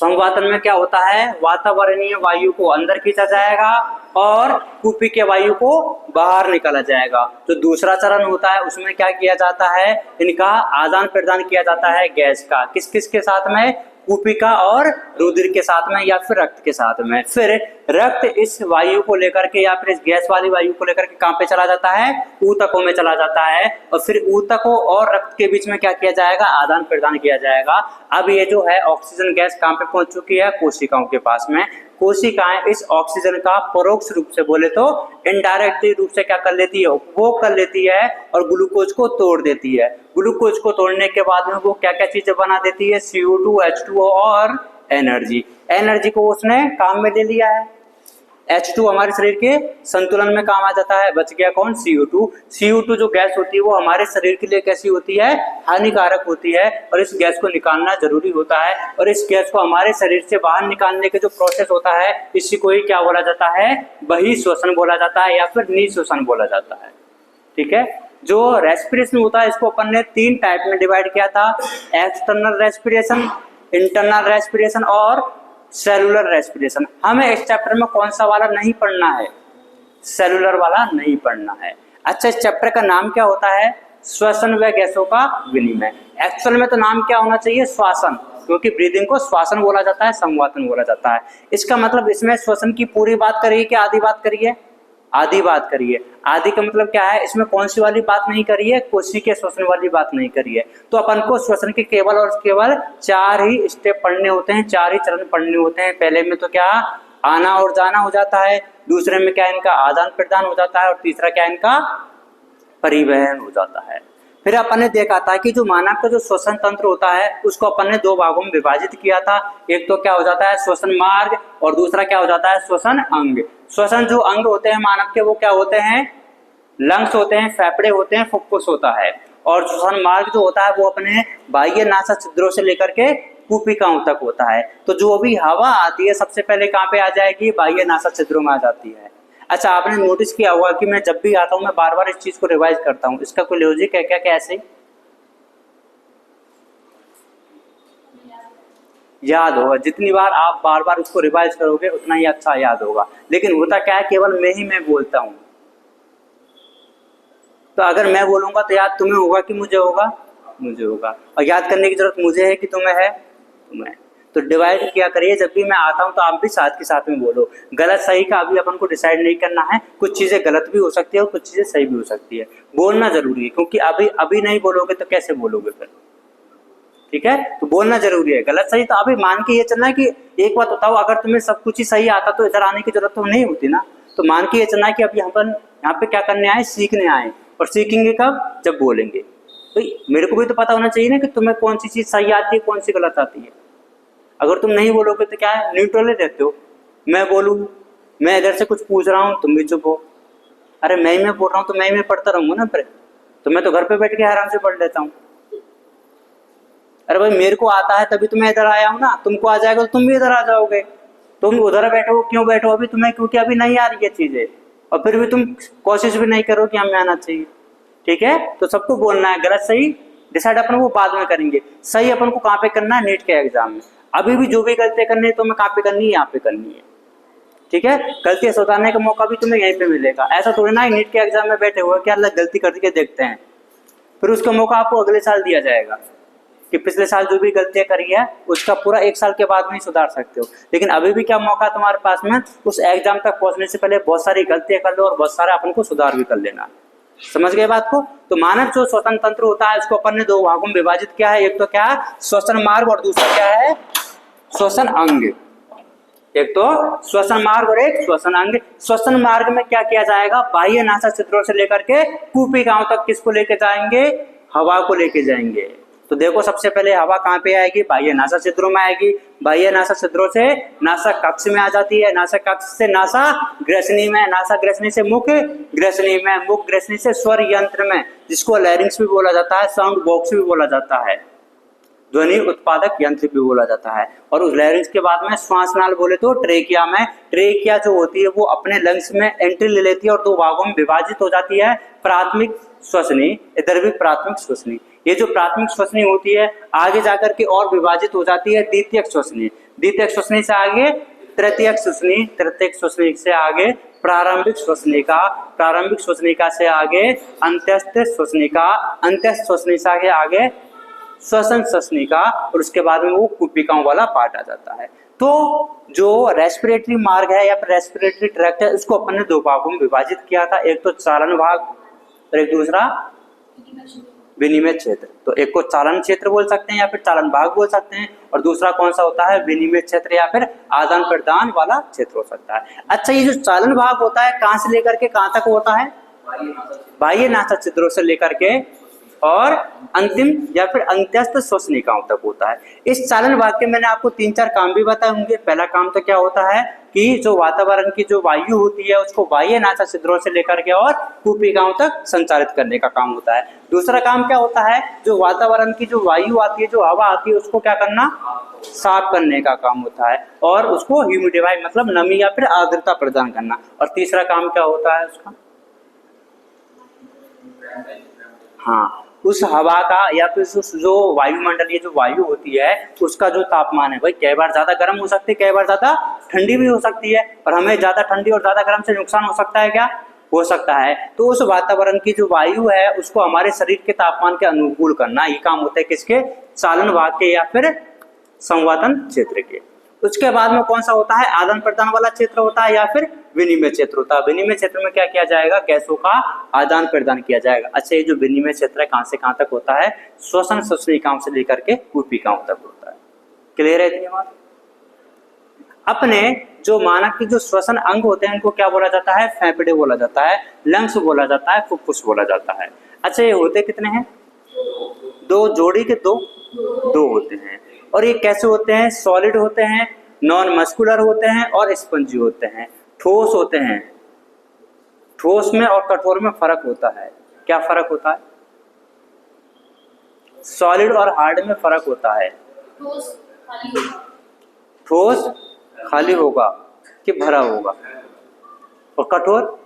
संवातन में क्या होता है, वातावरणीय वायु को अंदर खींचा जाएगा और कूपी के वायु को बाहर निकाला जाएगा। जो दूसरा चरण होता है उसमें क्या किया जाता है, इनका आदान प्रदान किया जाता है गैस का, किस किस के साथ में, कूपिका और रुधिर के साथ में या फिर रक्त के साथ में। फिर रक्त इस वायु को लेकर के या फिर इस गैस वाली वायु को लेकर के कहां पे चला जाता है, ऊतकों में चला जाता है और फिर ऊतकों और रक्त के बीच में क्या किया जाएगा, आदान प्रदान किया जाएगा। अब ये जो है ऑक्सीजन गैस कहां पे पहुंच चुकी है, कोशिकाओं के पास में। कोशिकाएं इस ऑक्सीजन का परोक्ष रूप से बोले तो इनडायरेक्टली रूप से क्या कर लेती है, उपभोग कर लेती है और ग्लूकोज को तोड़ देती है। ग्लूकोज को तोड़ने के बाद में वो क्या क्या चीजें बना देती है, CO2, H2O और एनर्जी। एनर्जी को उसने काम में ले लिया है। H2 हमारे शरीर के संतुलन में काम आ जाता है, बच गया कौन, CO2। CO2 जो गैस होती है वो हमारे शरीर के लिए कैसी होती है, हानिकारक होती है और इस गैस को निकालना जरूरी होता है। और इस गैस को हमारे शरीर से बाहर निकालने के जो प्रोसेस होता है इसी को ही क्या बोला जाता है, बहिःश्वसन बोला जाता है या फिर निःश्वसन बोला जाता है। ठीक है, जो रेस्पिरेशन होता है इसको अपन ने 3 टाइप में डिवाइड किया था, एक्सटर्नल रेस्पिरेशन, इंटरनल रेस्पिरेशन और सेलुलर रेस्पिरेशन। हमें इस चैप्टर में कौन सा वाला नहीं पढ़ना है, सेलुलर वाला नहीं पढ़ना है। अच्छा, इस चैप्टर का नाम क्या होता है, श्वसन व गैसों का विनिमय। एक्चुअल में तो नाम क्या होना चाहिए, श्वासन, क्योंकि ब्रीदिंग को श्वासन बोला जाता है, संवातन बोला जाता है। इसका मतलब इसमें श्वसन की पूरी बात करिए कि आधी बात करिए, आधी बात करिए। आधी का मतलब क्या है, इसमें कौन सी वाली बात नहीं करिए, कोशिकीय श्वसन वाली बात नहीं करिए। तो अपन को श्वसन के केवल और केवल 4 ही स्टेप पढ़ने होते हैं, 4 ही चरण पढ़ने होते हैं। पहले में तो क्या आना और जाना हो जाता है, दूसरे में क्या इनका आदान प्रदान हो जाता है और तीसरा क्या इनका परिवहन हो जाता है। फिर अपन ने देखा था कि जो मानव का जो श्वसन तंत्र होता है उसको अपन ने 2 भागों में विभाजित किया था। एक तो क्या हो जाता है श्वसन मार्ग और दूसरा क्या हो जाता है श्वसन अंग। श्वसन जो अंग होते हैं मानव के वो क्या होते हैं, लंग्स होते हैं, फेफड़े होते हैं, फुफ्फुस होता है। और श्वसन मार्ग जो होता है वो अपने बाह्य नासा छिद्रों से लेकर के कूपिकाओं तक होता है। तो जो भी हवा आती है सबसे पहले कहाँ पे आ जाएगी, बाह्य नासा छिद्रों में आ जाती है। अच्छा, आपने नोटिस किया होगा कि मैं जब भी आता हूं मैं बार बार इस चीज को रिवाइज करता हूं, इसका कोई लॉजिक है क्या, कैसे याद होगा? जितनी बार आप बार बार उसको रिवाइज करोगे उतना ही अच्छा याद होगा। लेकिन होता क्या है, केवल मैं बोलता हूं, तो अगर मैं बोलूंगा तो याद तुम्हें होगा कि मुझे होगा, मुझे होगा। और याद करने की जरूरत मुझे है कि तुम्हें है, तुम्हें। तो डिवाइड किया करिए, जब भी मैं आता हूं तो आप भी साथ के साथ में बोलो। गलत सही का अभी अपन को डिसाइड नहीं करना है, कुछ चीजें गलत भी हो सकती है और कुछ चीजें सही भी हो सकती है। बोलना जरूरी है, क्योंकि अभी नहीं बोलोगे तो कैसे बोलोगे फिर। ठीक है, तो बोलना जरूरी है। गलत सही तो अभी मान के ये चलना है कि एक बात बताओ, अगर तुम्हें सब कुछ ही सही आता तो इधर आने की जरूरत तो नहीं होती ना। तो मान के ये चलना है कि अभी हम यहाँ पे क्या करने आए, सीखने आए। और सीखेंगे कब, जब बोलेंगे। तो मेरे को भी तो पता होना चाहिए ना कि तुम्हें कौन सी चीज सही आती है, कौन सी गलत आती है। अगर तुम नहीं बोलोगे तो क्या है, न्यूट्रल रहते हो। मैं बोलूं, मैं इधर से कुछ पूछ रहा हूँ तुम भी चुप हो, अरे मैं बोल रहा हूँ तो मैं पढ़ता रहूंगा ना फिर। तो मैं तो घर पे बैठ के आराम से पढ़ लेता हूँ। अरे भाई मेरे को आता है तभी तो मैं इधर आया हूँ ना, तुमको आ जाएगा तो तुम भी इधर आ जाओगे। तुम उधर बैठो, क्यों बैठो अभी तुम्हें, क्योंकि अभी नहीं आ रही है चीजें, और फिर भी तुम कोशिश भी नहीं करो कि हमें आना चाहिए। ठीक है, तो सबको बोलना है। गलत सही डिसाइड अपन वो बाद में करेंगे, सही अपन को कहाँ पे करना है, नीट के एग्जाम में। अभी भी जो भी गलतियां करनी है तो मैं कहाँ पे करनी है, यहाँ पे करनी है। ठीक है, गलतियां सुधारने का मौका भी तुम्हें यहीं पे मिलेगा। ऐसा थोड़ी ना नीट के एग्जाम में बैठे हुए क्या अलग गलती करके देखते हैं, फिर उसका मौका आपको अगले साल दिया जाएगा कि पिछले साल जो भी गलतियां करी है उसका पूरा 1 साल के बाद में सुधार सकते हो। लेकिन अभी भी क्या मौका तुम्हारे पास में, उस एग्जाम तक पहुंचने से पहले बहुत सारी गलतियां कर लो और बहुत सारा अपन को सुधार भी कर लेना। समझ गए बात को? तो मानव जो श्वसन तंत्र होता है इसको अपन ने 2 भागों में विभाजित किया है। एक तो क्या है श्वसन मार्ग और दूसरा क्या है श्वसन अंग। एक तो श्वसन मार्ग और एक श्वसन अंग। श्वसन मार्ग में क्या किया जाएगा, बाह्य नासा छिद्रों से लेकर के कूपिकाओं तक किसको लेके जाएंगे, हवा को लेके जाएंगे। तो देखो सबसे पहले हवा कहाँ पे आएगी, बाह्य नासा छिद्रों में आएगी। बाह्य नासा छिद्रों से नासा कक्ष में आ जाती है, नासा कक्ष से नासा ग्रसनी में, नासा ग्रसनी से मुख ग्रसनी में, मुख ग्रसनी से स्वर यंत्र में, जिसको लैरिंक्स भी बोला जाता है, साउंड बॉक्स भी बोला जाता है, ध्वनि उत्पादक यंत्र भी बोला जाता है। और उस लैरिंक्स के बाद में श्वास नाल बोले तो ट्रेकिया में, ट्रेकिया जो होती है वो अपने लंग्स में एंट्री ले लेती है और 2 भागों में विभाजित हो जाती है, प्राथमिक श्वसनी, इधर भी प्राथमिक श्वसनी। ये जो प्राथमिक श्वसनी होती है आगे जाकर के और विभाजित हो जाती है द्वितीयक श्वसनी, द्वितीयक श्वसनी से आगे तृतीयक श्वसनी, तृतीयक श्वसनी से आगे प्रारंभिक श्वसनिका, प्रारंभिक श्वसनिका से आगे अंत्यस्थ श्वसनिका, अंत्यस्थ श्वसनिका के आगे श्वसन श्वसनिका, और उसके बाद में वो कूपिकाओं वाला पार्ट आ जाता है। तो जो रेस्पिरेटरी मार्ग है या फिर रेस्पिरेटरी ट्रैक्ट है उसको अपन ने दो भागों में विभाजित किया था, एक तो चालन भाग और एक दूसरा विनिमय क्षेत्र। तो एक को चालन क्षेत्र बोल सकते हैं या फिर चालन भाग बोल सकते हैं, और दूसरा कौन सा होता है विनिमय क्षेत्र या फिर आदान प्रदान वाला क्षेत्र हो सकता है। अच्छा, ये जो चालन भाग होता है कहाँ से लेकर के कहाँ तक होता है? बाह्य नासा छिद्रों से लेकर के और अंतिम या फिर अंत्यस्थ श्वसनिकाओं तक होता है। इस चालन भाग के मैंने आपको 3-4 काम भी बताए होंगे। पहला काम तो क्या होता है कि जो वातावरण की जो वायु होती है उसको बाह्य नासा छिद्रों से लेकर के और कूपिकाओं तक संचारित करने का काम होता है। दूसरा काम क्या होता है, जो वातावरण की जो वायु आती है, जो हवा आती है, उसको क्या करना, साफ करने का काम होता है, और उसको ह्यूमिडिफाई मतलब नमी या फिर आर्द्रता प्रदान करना। और तीसरा काम क्या होता है उसका, हाँ, उस हवा का या फिर जो वायुमंडलीय जो वायु होती है उसका जो तापमान है, भाई कई बार ज्यादा गर्म हो सकती है, कई बार ज्यादा ठंडी भी हो सकती है, और हमें ज्यादा ठंडी और ज्यादा गर्म से नुकसान हो सकता है क्या, हो सकता है। तो उस वातावरण की जो वायु है उसको हमारे शरीर के तापमान के अनुकूल करना, ये काम होता है किसके, चालन भाग के या फिर संवादन क्षेत्र के। उसके बाद में कौन सा होता है, आदान प्रदान वाला क्षेत्र होता है या फिर विनिमय क्षेत्र होता है। विनिमय क्षेत्र में क्या किया जाएगा, गैसों का आदान प्रदान किया जाएगा। अच्छा, ये जो विनिमय क्षेत्र है कहां से कहां तक होता है, श्वसन श्वसनिकाओं से लेकर के कूपिकाओं तक होता है। क्लियर है इतनी बात? अपने जो मानव की जो श्वसन अंग होते हैं उनको क्या बोला जाता है, फेफड़े बोला जाता है, लंग्स बोला जाता है, फुफ्फुस बोला जाता है। अच्छा, ये होते कितने हैं, दो, जोड़ी के दो होते हैं। और ये कैसे होते हैं, सॉलिड होते हैं, नॉन मस्कुलर होते हैं और स्पंजी होते हैं, ठोस होते हैं। ठोस में और कठोर में फर्क होता है। क्या फर्क होता है, सॉलिड और हार्ड में फर्क होता है। ठोस खाली होगा कि भरा होगा, और कठोर,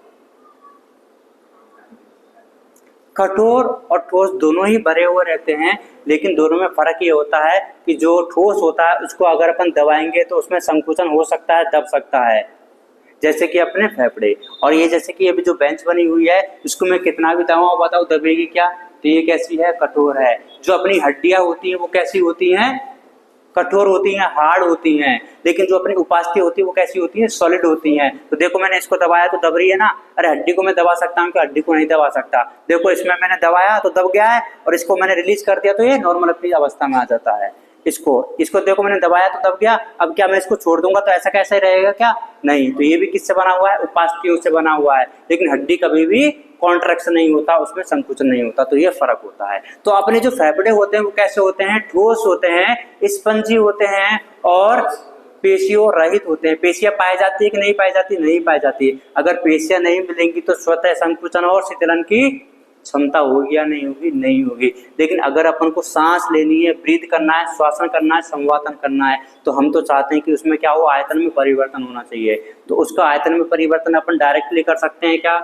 कठोर और ठोस दोनों ही भरे हुए रहते हैं, लेकिन दोनों में फर्क ये होता है कि जो ठोस होता है उसको अगर अपन दबाएंगे तो उसमें संकुचन हो सकता है, दब सकता है, जैसे कि अपने फेफड़े। और ये जैसे कि अभी जो बेंच बनी हुई है इसको मैं कितना भी दबाऊं, बताओ दबेगी क्या, तो ये कैसी है, कठोर है। जो अपनी हड्डियां होती हैं वो कैसी होती हैं, कठोर होती हैं, हार्ड होती हैं। लेकिन जो अपनी उपास्थि होती है वो कैसी होती है, सॉलिड होती हैं। तो देखो मैंने इसको दबाया तो दब रही है ना, अरे हड्डी को मैं दबा सकता हूँ, हड्डी को नहीं दबा सकता। देखो इसमें मैंने दबाया तो दब गया है, और इसको मैंने रिलीज कर दिया तो ये नॉर्मल अपनी अवस्था में आ जाता है। इसको देखो मैंने दबाया तो दब गया, अब क्या मैं इसको छोड़ दूंगा तो ऐसा कैसे रहेगा क्या, नहीं। तो ये भी किससे बना हुआ है, उपास्थियों से बना हुआ है। लेकिन हड्डी कभी भी कॉन्ट्रैक्शन नहीं होता, उसमें संकुचन नहीं होता, तो ये फर्क होता है। तो अपने जो फेफड़े होते हैं वो कैसे होते हैं, ठोस होते हैं, स्पंजी होते हैं और पेशियों रहित होते हैं। पेशियां पाई जाती है कि नहीं पाई जाती, नहीं पाई जाती। अगर पेशियां नहीं मिलेंगी तो स्वतः संकुचन और शीतलन की क्षमता होगी या नहीं होगी, नहीं होगी। लेकिन अगर अपन को सांस लेनी है, ब्रीथ करना है, श्वासन करना है, संवातन करना है, तो हम तो चाहते हैं कि उसमें क्या हो, आयतन में परिवर्तन होना चाहिए। तो उसका आयतन में परिवर्तन अपन डायरेक्टली कर सकते हैं क्या,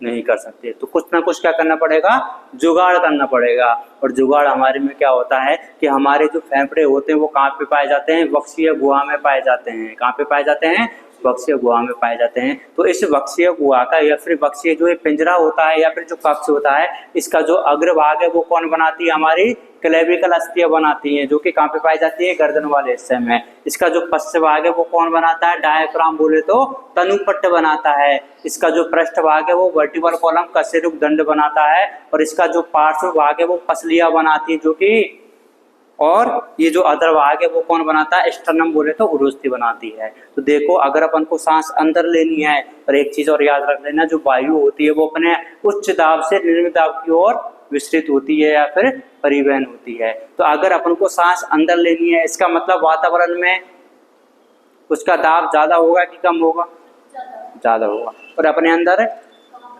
नहीं कर सकते। तो कुछ ना कुछ क्या करना पड़ेगा, जुगाड़ करना पड़ेगा। और जुगाड़ हमारे में क्या होता है कि हमारे जो फेफड़े होते हैं वो कहाँ पे पाए जाते हैं, वक्षीय गुहा में पाए जाते हैं। कहाँ पे पाए जाते हैं, वक्षीय गुहा में पाए जाते हैं। तो इस वक्षीय गुहा का या फिर वक्षीय जो पिंजरा होता है या फिर जो कक्ष होता है, इसका जो अग्रभाग है वो कौन बनाती है, हमारी क्लेविकल अस्थियां बनाती हैं, जो कि कहाँ पे पाई जाती है, गर्दन वाले हिस्से में। इसका जो पश्च भाग है वो कौन बनाता है, डायफ्राम बोले तो तनुपट्ट बनाता है। इसका जो पृष्ठ भाग है वो वर्टिब्रल कॉलम कशेरुक दंड बनाता है, और इसका जो पार्श्व भाग है वो पसलियां बनाती है, जो कि, और ये जो अधर भाग है वो कौन बनाता है, स्टर्नम बोले तो उरुस्थि बनाती है। तो देखो अगर अपन को सांस अंदर लेनी है, और एक चीज और याद रख लेना, जो वायु होती है वो अपने उच्च दाब से निम्न दाब की ओर विस्तृत होती है या फिर परिवहन होती है। तो अगर अपन को सांस अंदर लेनी है, इसका मतलब वातावरण में उसका दाब ज्यादा होगा कि कम होगा, ज्यादा होगा, और अपने अंदर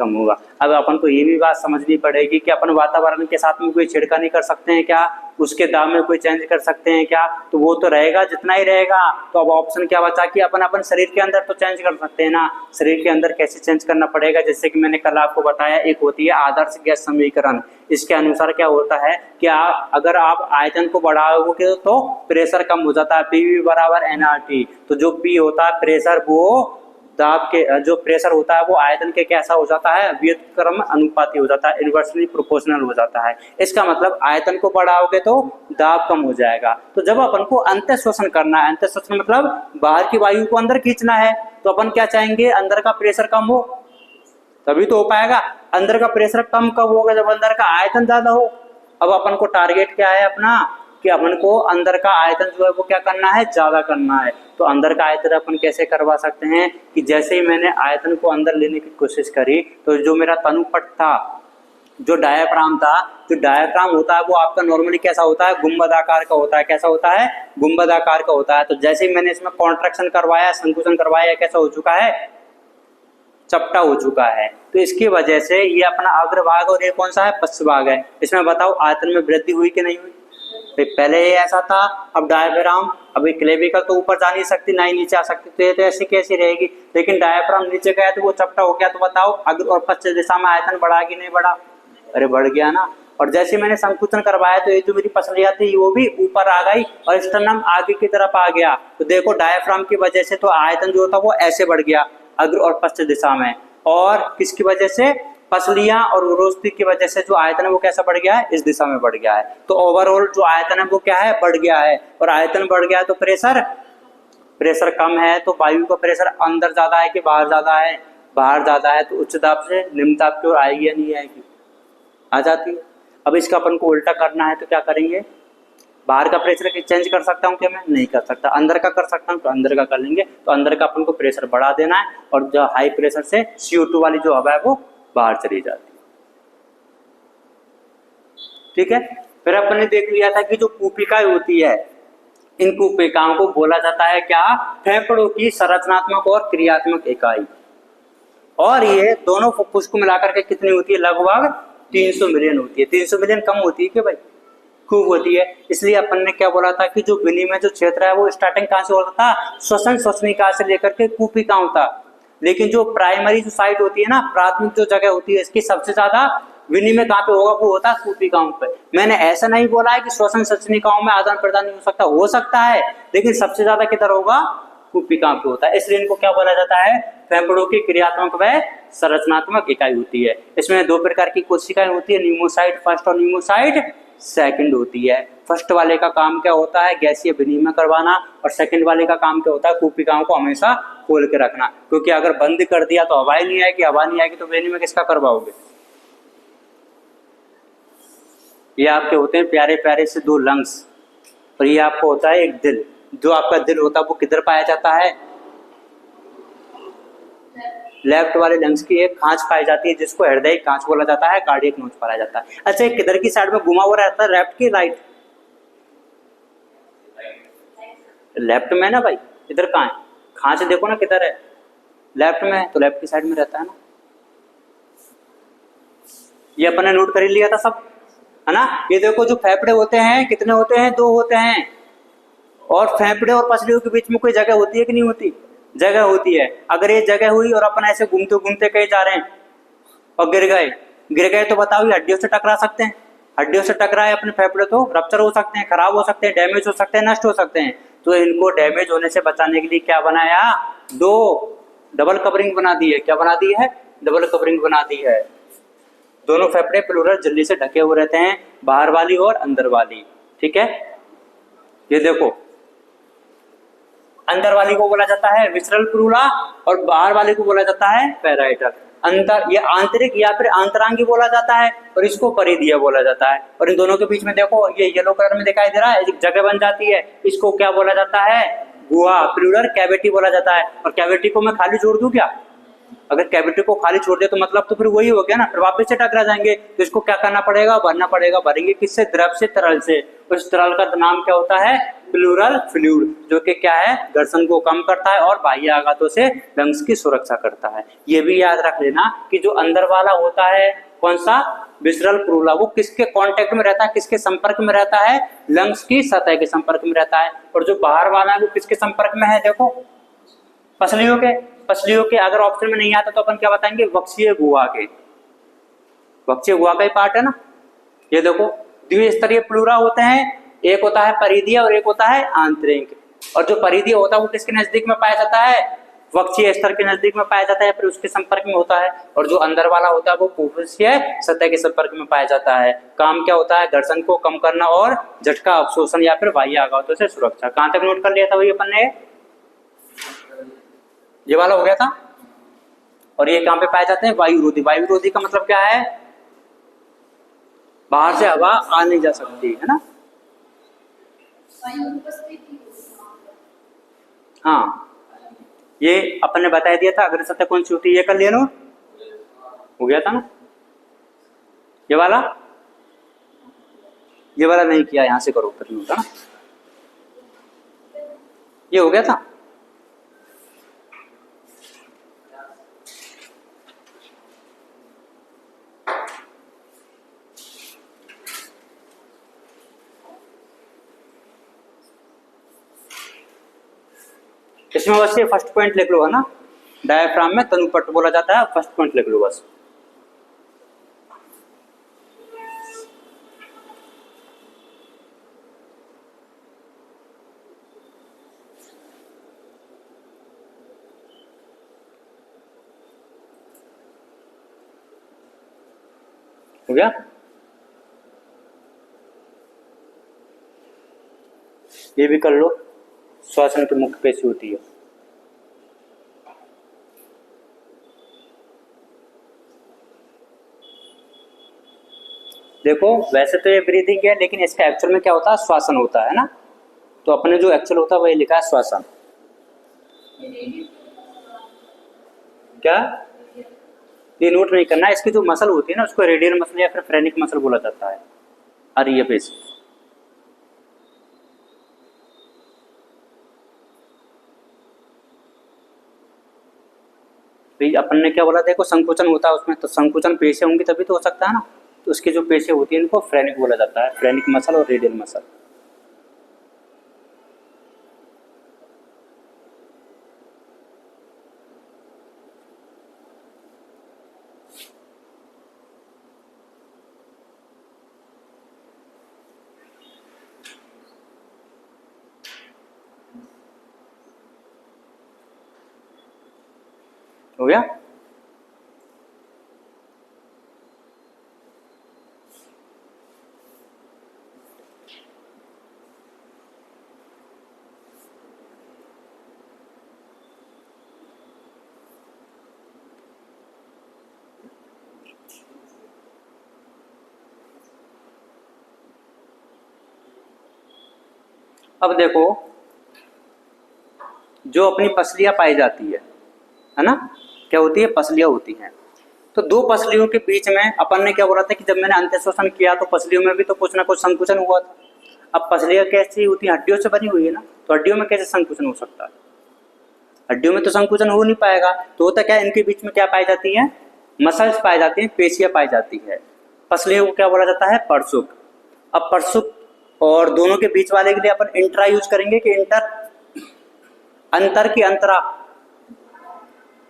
कम होगा। अब अपन को ये भी बात समझनी पड़ेगी कि अपन वातावरण के साथ में कोई छेड़खानी कर सकते हैं क्या, उसके दाम में कोई चेंज कर सकते हैं क्या, तो वो तो रहेगा जितना ही रहेगा। तो अब ऑप्शन क्या बचा कि अपन शरीर के अंदर तो चेंज कर सकते हैं ना, शरीर के अंदर कैसे चेंज करना पड़ेगा, जैसे कि मैंने कल आपको बताया, एक होती है आदर्श गैस समीकरण। इसके अनुसार क्या होता है कि अगर आप आयतन को बढ़ाओगे तो प्रेशर कम हो जाता है, PV बराबर nRT। तो जो P होता है प्रेशर, वो दाब के जो प्रेशर होता है वो आयतन के कैसा हो जाता है, व्युत्क्रम अनुपाती हो जाता है, इनवर्सली प्रोपोर्शनल हो जाता है। इसका मतलब आयतन को बढ़ाओगे तो दाब कम हो जाएगा। तो जब अपन को अंतः शोषण करना है, अंतः शोषण मतलब बाहर की वायु को अंदर खींचना है, तो अपन क्या चाहेंगे, अंदर का प्रेशर कम हो, तभी तो हो पाएगा। अंदर का प्रेशर कम कब होगा, जब अंदर का आयतन ज्यादा हो। अब अपन को टारगेट क्या है अपना, कि अपन को अंदर का आयतन जो है वो क्या करना है, ज्यादा करना है। तो अंदर का आयतन अपन कैसे करवा सकते हैं कि जैसे ही मैंने आयतन को अंदर लेने की कोशिश करी, तो जो मेरा तनुपट था, जो डायाफ्राम था, जो डायाफ्राम होता है वो आपका नॉर्मली कैसा होता है, गुंबद आकार का होता है। कैसा होता है, गुंबद आकार का होता है। तो जैसे ही मैंने इसमें कॉन्ट्रैक्शन करवाया, संकुचन करवाया, कैसा हो चुका है, चपटा हो चुका है। तो इसकी वजह से ये अपना अग्रभाग और ये कौन सा है, पश्चभाग है। इसमें बताओ आयतन में वृद्धि हुई कि नहीं हुई। पहले ये ऐसा था, अब डायाफ्राम, अभी क्लेविकल तो ऊपर जा नहीं सकती, ना ही नीचे आ सकती, तो ये तो ऐसी कैसी रहेगी। लेकिन डायाफ्राम नीचे गया तो वो चपटा हो गया। तो बताओ अग्र और पश्चिम दिशा में आयतन बढ़ा कि नहीं बढ़ा, अरे बढ़ गया ना। और जैसे मैंने संकुचन करवाया तो ये जो मेरी पसलियां थी वो भी ऊपर आ गई और स्टर्नम आगे की तरफ आ गया। तो देखो डायाफ्राम की वजह से तो आयतन जो था वो ऐसे बढ़ गया अग्र और पश्चिम दिशा में, और किसकी वजह से, पसलियां और उरोस्थी की वजह से जो आयतन है वो कैसा बढ़ गया है, इस दिशा में बढ़ गया है। तो ओवरऑल जो आयतन है वो क्या है, बढ़ गया है। और आयतन बढ़ गया तो प्रेशर कम है, तो वायु का प्रेशर अंदर ज्यादा है कि बाहर ज्यादा है, बाहर ज्यादा है। तो उच्च दाब से निम्न दाब की ओर आएगी या नहीं आएगी, आ जाती है। अब इसका अपन को उल्टा करना है तो क्या करेंगे, बाहर का प्रेशर चेंज कर सकता हूँ क्या, मैं नहीं कर सकता। अंदर का कर सकता हूँ, तो अंदर का कर लेंगे। तो अंदर का अपन को प्रेशर बढ़ा देना है, और जो हाई प्रेशर से CO2 वाली जो हवा है वो बाहर चली जाती है। ठीक है, फिर अपन ने देख लिया था कि जो कूपिकाएं होती है, इन कूपिकाओं को बोला जाता है क्या, फेफड़ों की संरचनात्मक और क्रियात्मक इकाई। और ये दोनों फुफ्फुस को मिलाकर के कितनी होती है, लगभग 300 मिलियन होती है। 300 मिलियन कम होती है कि भाई, खूब होती है। इसलिए अपन ने क्या बोला था कि जो विनिमय जो क्षेत्र है वो स्टार्टिंग कहां से होता था, श्वसन श्वसनिका से लेकर के कूपिकाओं तक। लेकिन जो प्राइमरी जो साइट होती है ना, प्राथमिक जो जगह होती है, इसकी सबसे ज्यादा विनिमय कहाँ पे होगा, वो होता है कूपिकाओं पे। मैंने ऐसा नहीं बोला है कि श्वसन श्वसनिकाओं में आदान प्रदान नहीं हो सकता है, लेकिन सबसे ज्यादा किधर होगा, कूपिकाओं पे होता है। इसलिए इनको क्या बोला जाता है, फेफड़ों की क्रियात्मक व संरचनात्मक इकाई होती है। इसमें दो प्रकार की कोशिकाएं होती है, न्यूमोसाइट फर्स्ट और न्यूमोसाइट सेकंड होती है। फर्स्ट वाले का काम क्या होता है, गैसीय विनिमय करवाना, और सेकंड वाले का काम क्या होता है, कूपिकाओं को हमेशा खोल के रखना। क्योंकि अगर बंद कर दिया तो हवा ही नहीं आएगी, हवा नहीं आएगी तो विनिमय किसका करवाओगे। ये आपके होते हैं प्यारे प्यारे से 2 लंग्स, और ये आपको होता है एक दिल। जो आपका दिल होता है वो किधर पाया जाता है, लेफ्ट वाले लंग्स की एक खांच पाई जाती है जिसको हृदय खांच बोला जाता है, कार्डियक नोच पाया जाता है। अच्छा, एक किधर की साइड में घुमा हुआ रहता है, लेफ्ट की राइट, लेफ्ट में ना भाई, इधर कहाँ है खांच, देखो ना किधर है, लेफ्ट में है, तो लेफ्ट की साइड में रहता है ना। ये अपन ने नोट कर लिया था सब, है ना। ये देखो जो फेफड़े होते हैं कितने होते हैं, 2 होते हैं। और फेफड़े और पसलियों के बीच में कोई जगह होती है कि नहीं होती, जगह होती है। अगर ये जगह हुई और अपन ऐसे घूमते घूमते कहीं जा रहे हैं और गिर गए तो बताओ ये हड्डियों से टकरा सकते हैं, हड्डियों से टकराए अपने फेफड़े तो रप्चर हो सकते हैं, खराब हो सकते हैं, डैमेज हो सकते हैं, नष्ट हो सकते हैं। तो इनको डैमेज होने से बचाने के लिए क्या बनाया, 2 डबल कवरिंग बना दी है। क्या बना दी है, डबल कवरिंग बना दी है। दोनों फेफड़े प्लूरल झिल्ली से ढके हुए रहते हैं, बाहर वाली और अंदर वाली। ठीक है, ये देखो अंदर वाली को बोला जाता है विसरल प्लूरा और बाहर वाले को बोला जाता है पैराइटल। अंतर ये आंतरिक या फिर आंतरांगी बोला जाता है, और इसको परिधीय बोला जाता है। और इन दोनों के बीच में देखो ये येलो कलर में दिखाई दे रहा है, एक जगह बन जाती है, इसको क्या बोला जाता है, गुहा, प्लूरल कैविटी बोला जाता है। और कैविटी को मैं खाली छोड़ दूं क्या, अगर कैविटी को खाली छोड़ दे तो मतलब तो फिर वही हो गया ना, फिर वापस से टकरा जाएंगे। तो इसको क्या करना पड़ेगा, भरना पड़ेगा। भरेंगे किससे, द्रव से, तरल से। उस तरल का नाम क्या होता है, प्लूरल फ्लूइड, जो कि क्या है, घर्षण को कम करता है और बाह्य आघातों से लंग्स की सुरक्षा करता है। ये भी याद रख लेना कि जो अंदर वाला होता है कौन सा, विसरल प्लूरा, वो किसके कांटेक्ट में रहता है, किसके संपर्क में रहता है, लंग्स की सतह के संपर्क में रहता है। और जो बाहर वाला है वो किसके संपर्क में है, देखो पसलियों के। पसलियों के अगर ऑप्शन में नहीं आता तो अपन क्या बताएंगे, वक्षीय गुहा के। वक्षीय गुहा का ही पार्ट है ना। ये देखो द्विस्तरीय प्लूरा होते हैं, एक होता है परिधीय और एक होता है आंतरिक। और जो परिधीय होता है वो किसके नजदीक में पाया जाता है, वक्षीय स्तर के नजदीक में पाया जाता है, फिर उसके संपर्क में होता है। और जो अंदर वाला होता है वो कुहसीय सतह के संपर्क में पाया जाता है। काम क्या होता है, घर्षण को कम करना और झटका अवशोषण या फिर बाह्य आघातों से सुरक्षा। कहां तक नोट कर लिया था भाई अपन ने, ये वाला हो गया था। और ये कहां पे पाए जाते हैं, वायुरोधी। वायुरोधी का मतलब क्या है, बाहर से हवा आ नहीं जा सकती है ना। हाँ, ये अपन ने बता दिया था। अग्र सतह कौन सी होती है, ये कर लिया नो, हो गया था ना। ये वाला नहीं किया, यहां से करो फिर होता ना। ये हो गया था। इसमें बस ये फर्स्ट पॉइंट लिख लो है ना, डायफ्राम में तनुपट बोला जाता है, फर्स्ट पॉइंट लिख लो बस। हो गया। ये भी कर लो, श्वसन की मुख्य पेशी होती है। देखो वैसे तो ये ब्रीदिंग है, लेकिन इसका एक्चुअल में क्या होता है, श्वसन होता है ना। तो अपने जो एक्चुअल होता है वही लिखा है श्वसन। क्या, ये नोट नहीं करना है। इसकी जो मसल होती है ना उसको रेडियल मसल या फिर फ्रेनिक मसल बोला जाता है। अरे ये पेशी अपन ने क्या बोला, देखो संकुचन होता है उसमें, तो संकुचन पेशे होंगी तभी तो हो सकता है ना। तो उसकी जो पेशे होती है इनको फ्रेनिक बोला जाता है, फ्रेनिक मसल और रेडियल मसल। हो गया। अब देखो जो अपनी पसलियां पाई जाती है ना, क्या होती है, पसलियां होती हैं। तो दो पसलियों के बीच में अपन ने क्या बोला था कि जब मैंने अंत्यशोषण किया तो पसलियों में भी तो कुछ ना कुछ संकुचन हुआ था। अब पसलियां कैसी होती है, हड्डियों से बनी हुई है ना, तो हड्डियों में कैसे संकुचन हो सकता है, हड्डियों में तो संकुचन हो नहीं पाएगा। तो होता क्या, इनके बीच में क्या पाई जाती है, मसल्स पाई जाती हैं, पेशियां पाई जाती है। पसलियों को क्या बोला जाता है, परसुक। अब परसुक और दोनों के बीच वाले के लिए अपन इंट्रा यूज करेंगे कि इंटर, अंतर की अंतरा,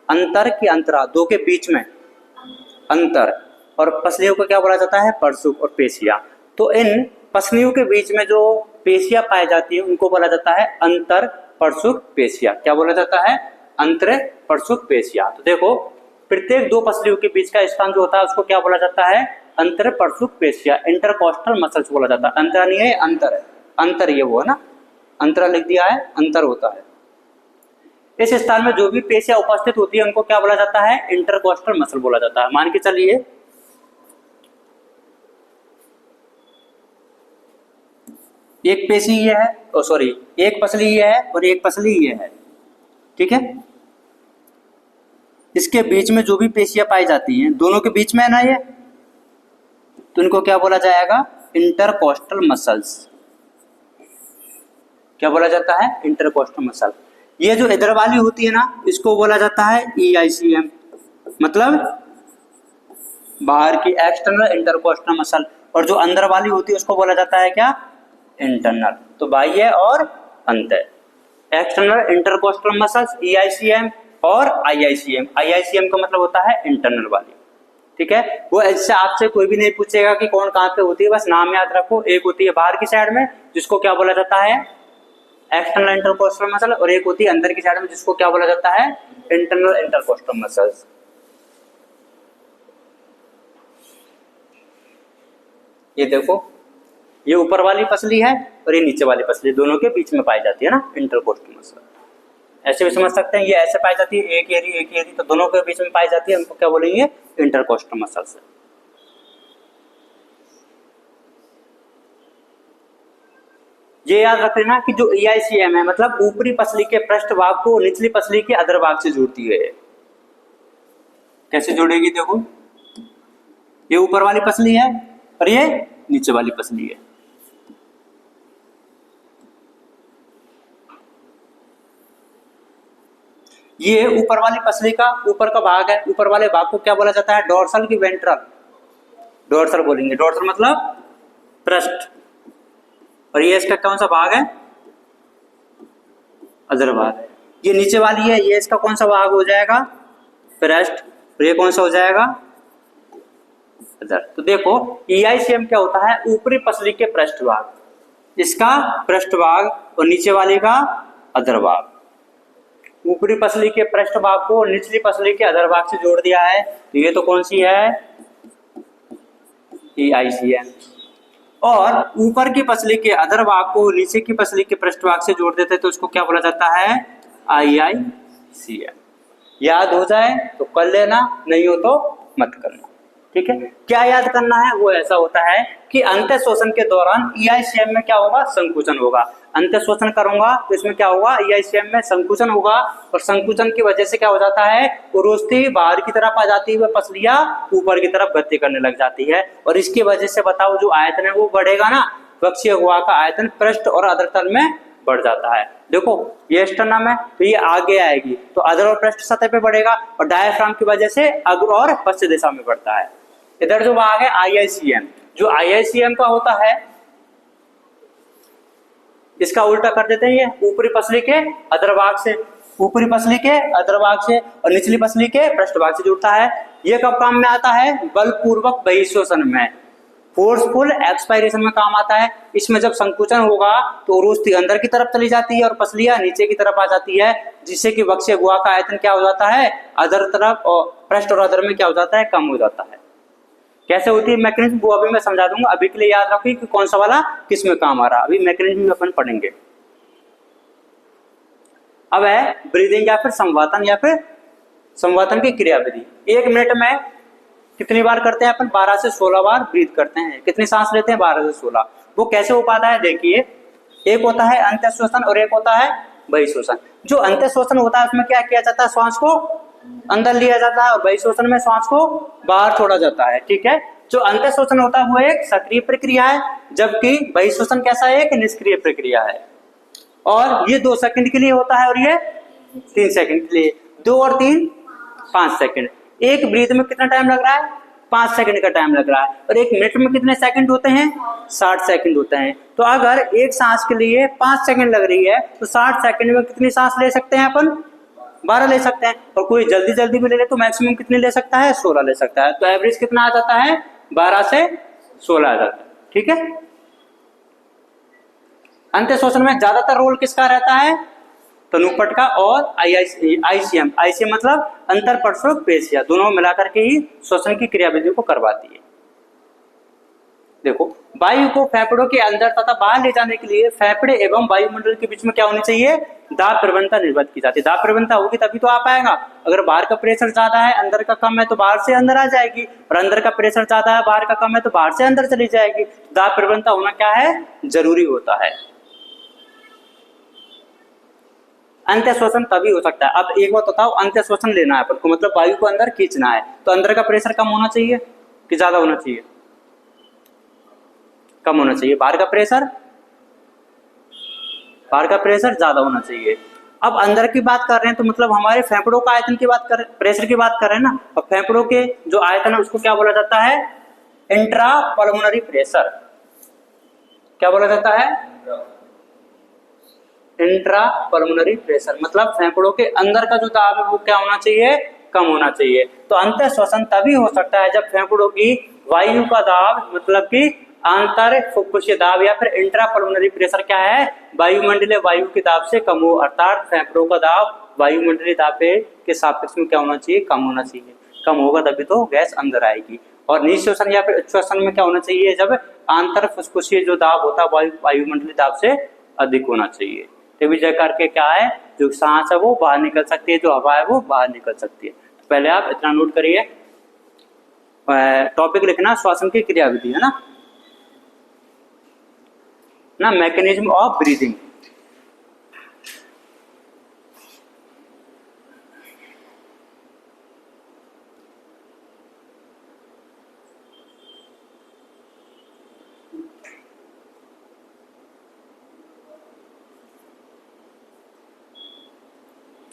अंतर की अंतरा, दो के बीच में अंतर। और पसलियों को क्या बोला जाता है, परसुक और पेशिया। तो इन पसलियों के बीच में जो पेशियां पाई जाती है उनको बोला जाता है अंतर परसुक पेशिया। क्या बोला जाता है, अंतर परसुक पेशिया। तो देखो प्रत्येक दो पसलियों के बीच का स्थान जो होता है उसको क्या बोला जाता है, अंतर परसुक पेशिया, इंटरकॉस्टल मसल्स बोला जाता है। अंतरा नहीं है, अंतर है, अंतर ये वो है ना, अंतरा लिख दिया है, अंतर होता है। इस स्थान में जो भी पेशियां उपस्थित होती है उनको क्या बोला जाता है, इंटरकॉस्टल मसल बोला जाता है। मान के चलिए एक पेशी ये है, सॉरी एक पसली ये है और एक पसली ये है, ठीक है। इसके बीच में जो भी पेशियां पाई जाती हैं दोनों के बीच में है ना ये, तो इनको क्या बोला जाएगा, इंटरकॉस्टल मसल्स। क्या बोला जाता है? Intercostal muscle. ये जो इधर वाली होती है ना, इसको बोला जाता है EICM, मतलब बाहर की एक्सटर्नल इंटरकोस्टल मसल। और जो अंदर वाली होती है उसको बोला जाता है क्या? इंटरनल। तो बाह्य और अंतर। एक्सटर्नल इंटरकोस्टल मसल्स EICM और IICM। IICM का मतलब होता है इंटरनल वाली, ठीक है। वो ऐसे आपसे कोई भी नहीं पूछेगा कि कौन कहाँ पे होती है, बस नाम याद रखो। एक होती है बाहर की साइड में जिसको क्या बोला जाता है? एक्सटर्नल इंटरकोस्टल मसल, और एक होती है अंदर की साइड में जिसको क्या बोला जाता है? Internal intercostal muscles. ये देखो, ये ऊपर वाली पसली है और ये नीचे वाली पसली, दोनों के बीच में पाई जाती है ना इंटरकोस्टल मसल। ऐसे भी समझ सकते हैं, ये ऐसे पाई जाती है, एक एरी तो दोनों के बीच में पाई जाती है, उनको क्या बोलेंगे? Intercostal muscles. ये याद रख लेना कि जो EICM है मतलब ऊपरी पसली के पृष्ठ भाग को निचली पसली के अधर भाग से जोड़ती है। कैसे जोड़ेगी? देखो, ये ऊपर वाली पसली है और ये नीचे वाली पसली है। ये ऊपर वाली पसली का ऊपर का भाग है, ऊपर वाले भाग को क्या बोला जाता है? डोर्सल की वेंट्रल। डोर्सल बोलेंगे, डोर्सल मतलब पृष्ठ। और ये इसका कौन सा भाग है? अधर भाग। ये नीचे वाली है, ये इसका कौन सा भाग हो जाएगा? पृष्ठ। और ये कौन सा हो जाएगा? अधर। तो देखो, EICM क्या होता है? ऊपरी पसली के पृष्ठ भाग, इसका पृष्ठ भाग, और नीचे वाले का अधर भाग। ऊपरी पसली के पृष्ठ भाग को निचली पसली के अधर भाग से जोड़ दिया है, तो ये तो कौन सी है? EICM। और ऊपर की पसली के अधर भाग को नीचे की पसली के पृष्ठ भाग से जोड़ देते हैं, तो उसको क्या बोला जाता है? IICM। याद हो जाए तो कर लेना, नहीं हो तो मत करना, ठीक है। क्या याद करना है? वो ऐसा होता है कि अंत्य शोषण के दौरान EICM में क्या होगा? संकुचन होगा। अंत्य शोषण करूंगा तो इसमें क्या होगा? EICM में संकुचन होगा, और संकुचन की वजह से क्या हो जाता है? उरोस्थी बाहर की तरफ आ जाती है, पसलियां ऊपर की तरफ गति करने लग जाती है, और इसकी वजह से बताओ जो आयतन है वो बढ़ेगा ना, वक्षीय गुहा का आयतन पृष्ठ और अधर तल में बढ़ जाता है। देखो, ये स्टर्नम है तो ये आगे आएगी, तो अधर और पृष्ठ सतह पे बढ़ेगा, और डायफ्राम की वजह से अग्र और पश्च दिशा में बढ़ता है। इधर जो भाग है IICM, जो IICM का होता है, इसका उल्टा कर देते हैं, ये ऊपरी पसली के अधर भाग से, ऊपरी पसली के अधर भाग से और निचली पसली के पृष्ठ भाग से जुड़ता है। ये कब काम में आता है? बलपूर्वक बहिर्शोषण में, फोर्सफुल एक्सपायरेशन में काम आता है। इसमें जब संकुचन होगा तो उरोस्थी अंदर की तरफ चली जाती है और पसलियां नीचे की तरफ आ जाती है, जिससे कि वक्षीय गुहा का आयतन क्या हो जाता है? अधर तरफ और पृष्ठ और अधर में क्या हो जाता है? कम हो जाता है। कैसे होती है मैकेनिज्म वो अभी मैं समझा दूंगा, अभी के लिए याद रखिए कि कौन सा वाला किस में काम आ रहा है, अभी मैकेनिज्म में अपन पढ़ेंगे। अब है ब्रीदिंग या फिर संवातन, या फिर संवातन की क्रियाविधि। 1 मिनट में कितनी बार करते हैं अपन? 12 से 16 बार ब्रीथ करते हैं। कितनी सांस लेते हैं? 12 से 16। वो कैसे हो पाता है? देखिए, एक होता है अंत्य शोषण और एक होता है बहिर्शोषण। जो अंत्य शोषण होता है उसमें क्या किया जाता है? श्वास को अंदर लिया जाता है, और बहिर्शोषण में श्वास को बाहर छोड़ा जाता है, ठीक है। जो अंत्य शोषण होता है वो एक सक्रिय प्रक्रिया है, जबकि बहिर्शोषण कैसा है? एक निष्क्रिय प्रक्रिया है। और ये 2 सेकंड के लिए होता है और ये 3 सेकंड के लिए। 2 और 3 5 सेकंड। एक ब्रीथ में कितना टाइम लग रहा है? 5 सेकंड का टाइम लग रहा है। और 1 मिनट में कितने सेकंड होते हैं? 60 सेकंड होते हैं। तो अगर एक सांस के लिए 5 सेकंड लग रही है तो 60 सेकंड में कितनी सांस ले सकते हैं अपन? 12 ले सकते हैं। और कोई जल्दी जल्दी भी ले ले तो मैक्सिमम कितने ले सकता है? 16 ले सकता है। तो एवरेज कितना आ जाता है? 12 से 16 आ जाता है, ठीक है। अंत्य शोषण में ज्यादातर रोल किसका रहता है? तनुपट का और ICM। ICM मतलब अंतर पर्श्वक पेशियां, दोनों मिलाकर के ही श्वसन की क्रियाविधि को करवाती है। देखो, वायु को फेफड़ों के अंदर तथा बाहर ले जाने के लिए फेफड़े एवं वायुमंडल के बीच में क्या होनी चाहिए? दाब प्रवणता निर्मित की जाती है। दाब प्रवणता होगी तभी तो आ पाएगा। अगर बाहर का प्रेशर ज्यादा है, अंदर का कम है, तो बाहर से अंदर आ जाएगी, और अंदर का प्रेशर ज्यादा है, बाहर का कम है, तो बाहर से अंदर चली जाएगी। दाब प्रवणता होना क्या है? जरूरी होता है। अंत्य शोषण तभी हो सकता है। अब एक बात बताओ, अंत्य शोषण लेना है आपको, मतलब वायु को अंदर खींचना है, तो अंदर का प्रेशर कम होना चाहिए कि ज्यादा होना चाहिए? कम होना चाहिए। बाहर का प्रेशर बाहर का प्रेशर ज्यादा होना चाहिए। अब अंदर की बात कर रहे हैं तो मतलब हमारे फेफड़ों का आयतन की बात कर, प्रेशर की बात कर रहे हैं ना। और फेफड़ों के जो आयतन है उसको क्या बोला जाता है? Intra pulmonary pressure. क्या बोला जाता है? Intra pulmonary pressure. मतलब फेफड़ों के अंदर का जो दाब है वो क्या होना चाहिए? कम होना चाहिए। तो अंतर श्वसन तभी हो सकता है जब फेफड़ों की वायु का दाब मतलब कि आंतर फुफ्फुसीय दाब या फिर इंट्रा पल्मोनरी प्रेशर क्या है? वायुमंडलीय वायु के दाब से कम हो। अर्थात फेफड़ों का दाब वायुमंडलीय दाब के सापेक्ष में क्या होना चाहिए? कम होना चाहिए। कम होगा तभी तो गैस अंदर आएगी। और निःश्वसन या फिर उच्छ्वसन में क्या होना चाहिए? जब आंतर फुफ्फुसीय जो दाब होता है वायुमंडलीय दाब से अधिक होना चाहिए। तभी जा करके क्या है, जो सांस है वो बाहर निकल सकती है, जो हवा है वो बाहर निकल सकती है। तो पहले आप इतना नोट करिए। टॉपिक लिखना श्वसन की क्रियाविधि है ना, मैकेनिज्म ऑफ ब्रीदिंग।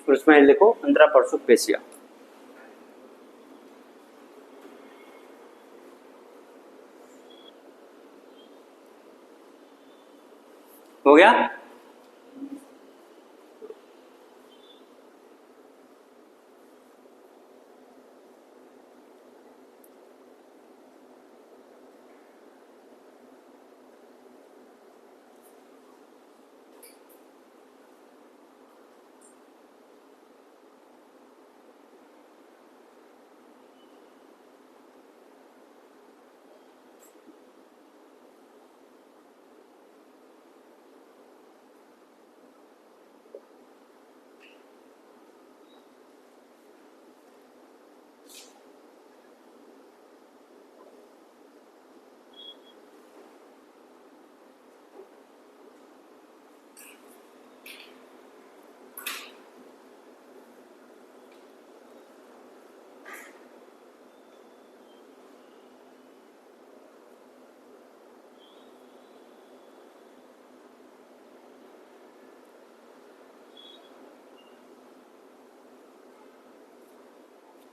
उसमें लिखो अंतरा परसुक पेशिया। हो गया?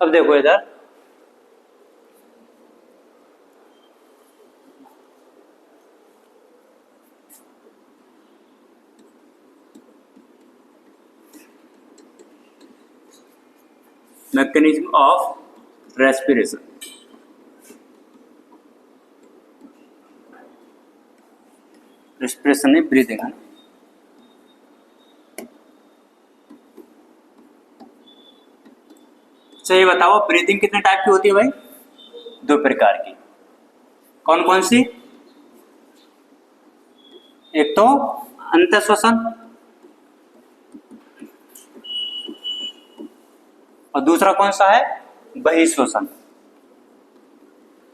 अब देखो इधर, मैकेनिज्म ऑफ रेस्पिरेशन। रेस्पिरेशन में ब्रीदिंग है। अच्छा ये बताओ ब्रीदिंग कितने टाइप की होती है भाई? 2 प्रकार की। कौन कौन सी? एक तो अंतःश्वसन और दूसरा कौन सा है? बहिःश्वसन।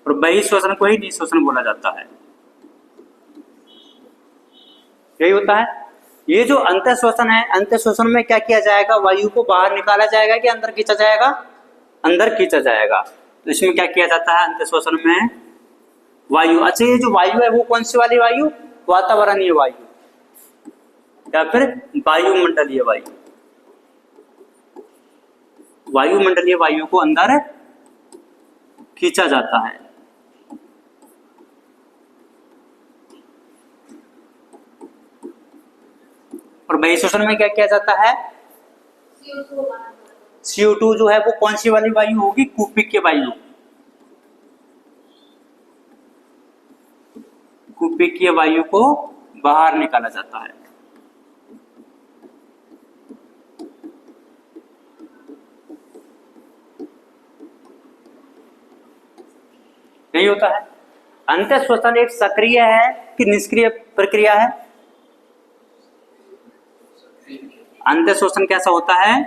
और बहिःश्वसन को ही निःश्वसन बोला जाता है। यही होता है। ये जो अंतःश्वसन है, अंतःश्वसन में क्या किया जाएगा? वायु को बाहर निकाला जाएगा कि अंदर खींचा जाएगा? अंदर खींचा जाएगा। तो इसमें क्या किया जाता है अंतःश्वसन में? वायु। अच्छा ये जो वायु है वो कौन सी वाली वायु? वातावरणीय वायु या फिर वायुमंडलीय वायु। वायुमंडलीय वायु को अंदर खींचा जाता है। और बहिःश्वसन में क्या किया जाता है? CO2 जो है वो कौन सी वाली वायु होगी? कूपिक वायु। कूपिक वायु को बाहर निकाला जाता है। यही होता है। अंतःश्वसन एक सक्रिय है कि निष्क्रिय प्रक्रिया है? अंतःश्वसन कैसा होता है?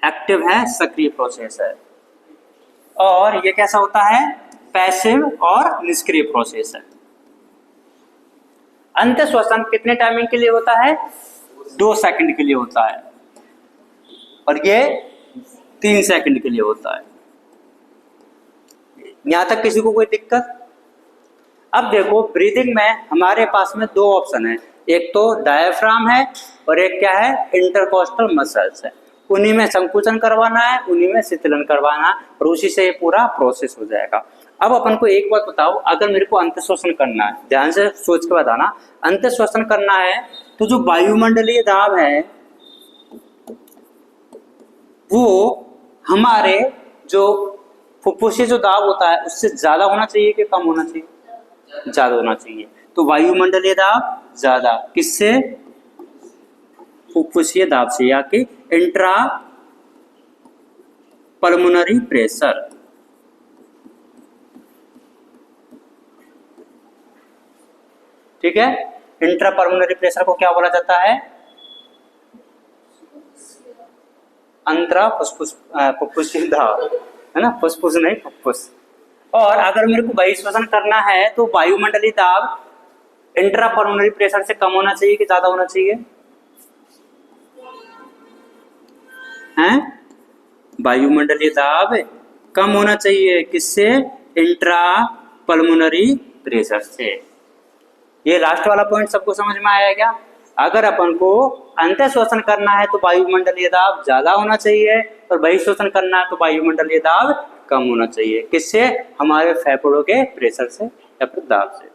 एक्टिव है, सक्रिय प्रोसेस है। और ये कैसा होता है? पैसिव और निष्क्रिय प्रोसेस है। अंतःश्वसन कितने टाइमिंग के लिए होता है? 2 सेकंड के लिए होता है और ये 3 सेकंड के लिए होता है। यहां तक किसी को कोई दिक्कत? अब देखो ब्रीदिंग में हमारे पास में 2 ऑप्शन है। एक तो डायफ्राम है और एक क्या है, इंटरकोस्टल मसल्स है। उन्हीं में संकुचन करवाना है, उन्हीं में शीतलन करवाना है, और उसी से ये पूरा प्रोसेस हो जाएगा। अब अपन को एक बात बताओ, अगर मेरे को अंतःश्वसन करना है, ध्यान से सोच के बताना, अंतःश्वसन करना है तो जो वायुमंडलीय दाब है वो हमारे जो फुफ्फुसी जो दाब होता है उससे ज्यादा होना चाहिए कि कम होना चाहिए? ज्यादा होना चाहिए। तो वायुमंडलीय दाब ज्यादा, किससे? फुफ्फुसीय दाब से, या कि इंट्रा पल्मोनरी प्रेशर। ठीक है, इंट्रा पल्मोनरी प्रेशर को क्या बोला जाता है? अंतरा फुफ्फुसीय दाब, है ना, फुसफुस नहीं फुफ्फुस। और अगर मेरे को बहिश्वसन करना है तो वायुमंडलीय दाब इंट्रा पल्मोनरी प्रेशर से कम होना चाहिए कि ज्यादा होना चाहिए? हैं? वायुमंडलीय दाब कम होना चाहिए, किससे? इंट्रा पल्मोनरी प्रेशर से। ये लास्ट वाला पॉइंट सबको समझ में आया क्या? अगर अपन को अंतःश्वसन करना है तो वायुमंडलीय दाब ज्यादा होना चाहिए, और बहिश्वसन करना है तो वायुमंडलीय दाब कम होना चाहिए, किससे? हमारे फेफड़ों के प्रेशर से या फिर दाब से।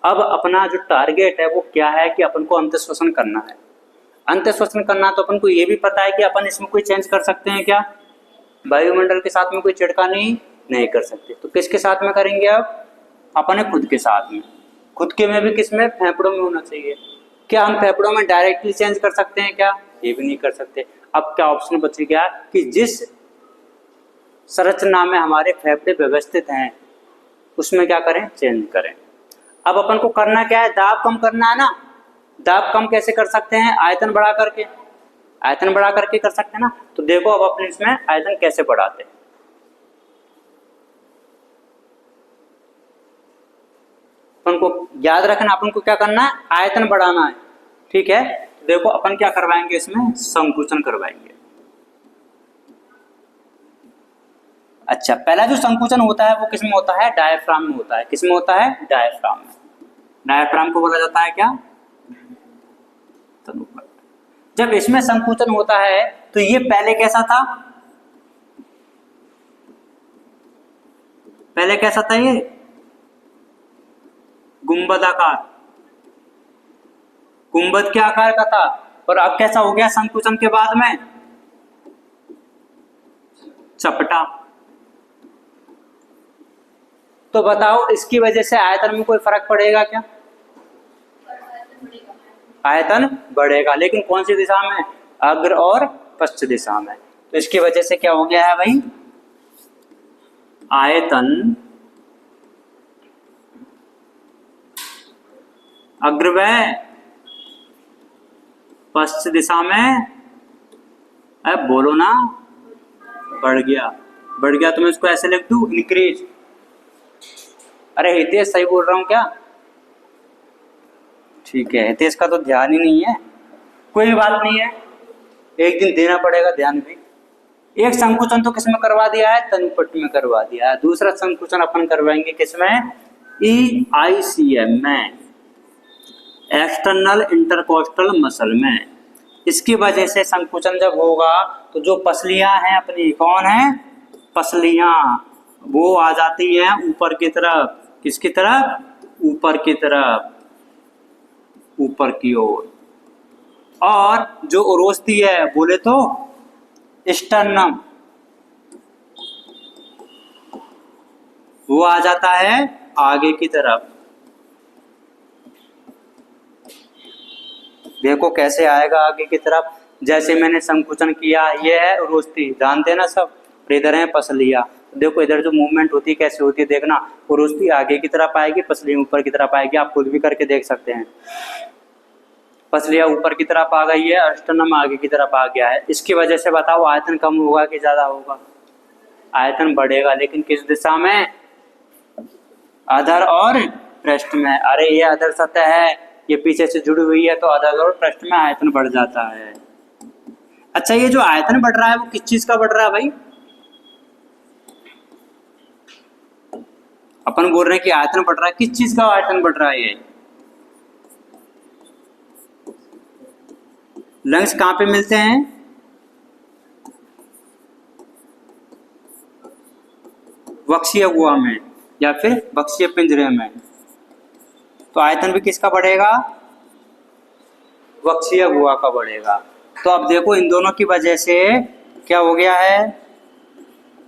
अब अपना जो टारगेट है वो क्या है कि अपन को अंतःश्वसन करना है। अंतःश्वसन करना तो अपन को ये भी पता है कि अपन इसमें कोई चेंज कर सकते हैं क्या? वायुमंडल के साथ में कोई छिड़कानी नहीं कर सकते। तो किसके साथ में करेंगे? अब अपने खुद के साथ में। खुद के में भी किसमें? फेफड़ों में होना चाहिए। क्या हम फेफड़ों में डायरेक्टली चेंज कर सकते हैं क्या? ये भी नहीं कर सकते। अब क्या ऑप्शन बच गया कि जिस संरचना में हमारे फेफड़े व्यवस्थित हैं उसमें क्या करें? चेंज करें। अब अपन को करना क्या है? दाब कम करना है ना। दाब कम कैसे कर सकते हैं? आयतन बढ़ा करके। आयतन बढ़ा करके कर सकते हैं ना। तो देखो अब अपन इसमें आयतन कैसे बढ़ाते हैं। अपन को याद रखना, अपन को क्या करना है? आयतन बढ़ाना है। ठीक है, देखो अपन क्या करवाएंगे, इसमें संकुचन करवाएंगे। अच्छा, पहला जो संकुचन होता है वो किसमें होता है? डायफ्राम में होता है। किसमें होता है? डायफ्राम में। डायफ्राम को बोला जाता है क्या? तनुपट। जब इसमें संकुचन होता है तो ये पहले कैसा था? पहले कैसा था? ये गुंबदाकार, गुंबद के आकार का था। और अब कैसा हो गया संकुचन के बाद में? चपटा। तो बताओ इसकी वजह से आयतन में कोई फर्क पड़ेगा क्या? आयतन बढ़ेगा, लेकिन कौन सी दिशा में? अग्र और पश्च दिशा में। तो इसकी वजह से क्या हो गया है भाई? आयतन अग्र व पश्च दिशा में, अब बोलो ना, बढ़ गया। बढ़ गया तो मैं इसको ऐसे लिख दूं, इंक्रीज। अरे हितेश सही बोल रहा हूं क्या? ठीक है, हितेश का तो ध्यान ही नहीं है। कोई बात नहीं है, एक दिन देना पड़ेगा ध्यान भी। एक संकुचन तो किसमें करवा दिया है? तनुपट में करवा दिया है। दूसरा संकुचन अपन करवाएंगे किसमें? EICM में, एक्सटर्नल इंटरकोस्टल मसल में। इसकी वजह से संकुचन जब होगा तो जो पसलियां हैं अपनी, कौन है? पसलियां, वो आ जाती हैं ऊपर की तरफ। किसकी तरफ? ऊपर की तरफ, ऊपर की ओर। और जो उरोस्ती है बोले तो स्टर्नम, वो आ जाता है आगे की तरफ। देखो कैसे आएगा आगे की तरफ। जैसे मैंने संकुचन किया, ये है उरोस्ती, जानते हैं ना सब। इधर है पसलियां। देखो इधर जो मूवमेंट होती है कैसे होती है, देखना। उरोस्ती आगे की तरफ आएगी, पसलियां ऊपर की तरफ आएगी। आप खुद भी करके देख सकते हैं। पसलियां ऊपर की तरफ आ गई है, स्टर्नम आगे की तरफ आ गया है। इसकी वजह से बताओ आयतन कम होगा कि ज्यादा होगा? आयतन बढ़ेगा, लेकिन किस दिशा में? अधर और पृष्ठ में। अरे ये अधर सतह है, ये पीछे से जुड़ी हुई है, तो अधर और पृष्ठ में आयतन बढ़ जाता है। अच्छा, ये जो आयतन बढ़ रहा है वो किस चीज का बढ़ रहा है भाई? अपन बोल रहे हैं कि आयतन बढ़ रहा है, किस चीज का आयतन बढ़ रहा है? ये लंग्स कहाँ पे मिलते हैं? वक्षीय गुहा में या फिर वक्षीय पिंजरे में। तो आयतन भी किसका बढ़ेगा? वक्षीय गुहा का बढ़ेगा। तो अब देखो इन दोनों की वजह से क्या हो गया है?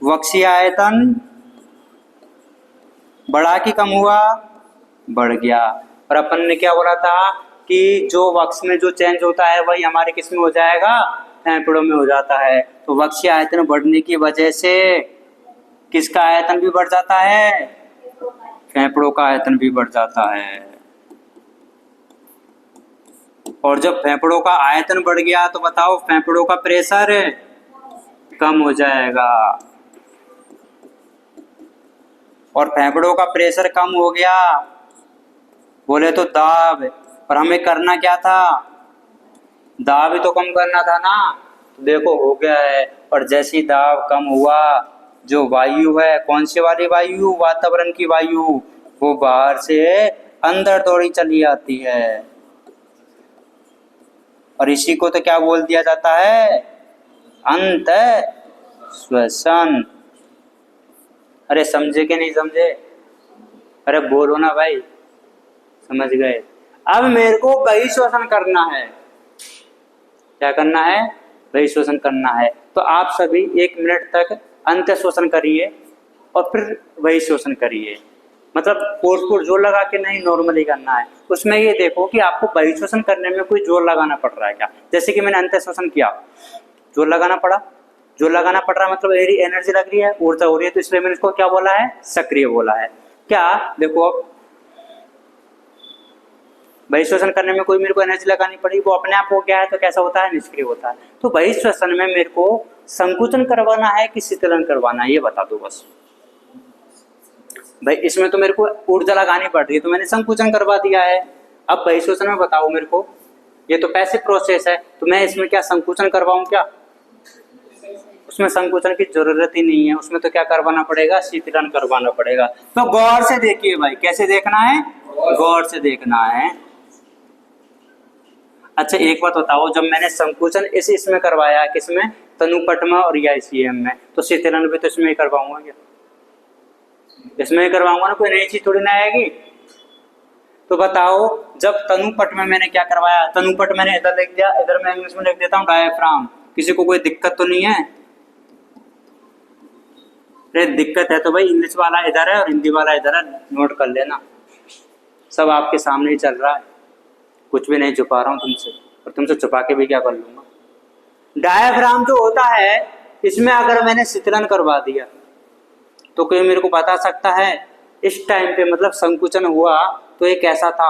वक्षीय आयतन बढ़ा कि कम हुआ? बढ़ गया। और अपन ने क्या बोला था कि जो वक्ष में जो चेंज होता है वही हमारे किस में हो जाएगा? फेफड़ों में हो जाता है। तो वक्षीय आयतन बढ़ने की वजह से किसका आयतन भी बढ़ जाता है? फेफड़ों का आयतन भी बढ़ जाता है। और जब फेफड़ों का आयतन बढ़ गया तो बताओ फेफड़ों का प्रेशर कम हो जाएगा। और फेफड़ों का प्रेशर कम हो गया बोले तो दाब, और हमें करना क्या था? दाब ही तो कम करना था ना। तो देखो हो गया है। और जैसे ही दाब कम हुआ, जो वायु है, कौन सी वाली वायु? वातावरण की वायु, वो बाहर से अंदर दौड़ी चली आती है। और इसी को तो क्या बोल दिया जाता है? अंत श्वसन। अरे समझे कि नहीं समझे? अरे बोलो ना भाई, समझ गए? अब मेरे को बहिश्वसन करना है। क्या करना है? बहिश्वसन करना है। तो आप सभी 1 मिनट तक अंत श्वसन करिए और फिर बहिश्वसन करिए। मतलब फोर्सफुल जोर लगा के नहीं, नॉर्मली करना है। उसमें ये देखो कि आपको बहिश्वसन करने में कोई जोर लगाना पड़ रहा है क्या? जैसे कि मैंने अंत श्वसन किया, जोर लगाना पड़ा। जोर लगाना पड़ रहा है मतलब मेरी एनर्जी लग रही है, ऊर्जा हो रही है, तो इसलिए मैंने इसको क्या बोला है? सक्रिय बोला है। क्या देखो अब बहिश्वसन करने में कोई मेरे को एनर्जी लगानी पड़ी, वो अपने आप हो गया है, तो कैसा होता है? निष्क्रिय होता है। तो बहिश्वसन में मेरे को संकुचन करवाना है कि शीतलन करवाना है, ये बता दो बस। भाई इसमें तो मेरे को ऊर्जा लगानी पड़ रही है, तो मैंने संकुचन करवा दिया है। अब बहिश्वसन में बताओ मेरे को, ये तो पैसिव प्रोसेस है, तो मैं इसमें क्या संकुचन करवाऊं क्या? उसमें संकुचन की जरूरत ही नहीं है। उसमें तो क्या करवाना पड़ेगा? शीतलन करवाना पड़ेगा। तो गौर से देखिए भाई, कैसे देखना है? गौर से देखना है। अच्छा एक बात बताओ, जब मैंने संकुचन इसमें करवाया, किसमें? तनुपट में और ईसीएम में, तो शीतलन भी तो इसमें ही करवाऊंगा क्या? इसमें ही करवाऊंगा ना, कोई नई चीज थोड़ी ना आएगी। तो बताओ जब तनुपट में मैंने क्या करवाया? तनुपट मैंने इधर लिख दिया, इधर मैं इंग्लिश में लिख देता हूँ डायफ्राम। किसी को कोई दिक्कत तो नहीं है? अरे दिक्कत है तो भाई इंग्लिश वाला इधर है और हिंदी वाला इधर है, नोट कर लेना। सब आपके सामने ही चल रहा है, कुछ भी नहीं छुपा रहा हूँ तुमसे, और तुमसे छुपा के भी क्या कर लूंगा। डायफ्राम जो होता है, इसमें अगर मैंने शीतलन करवा दिया तो कोई मेरे को बता सकता है इस टाइम पे मतलब संकुचन हुआ तो ये कैसा था?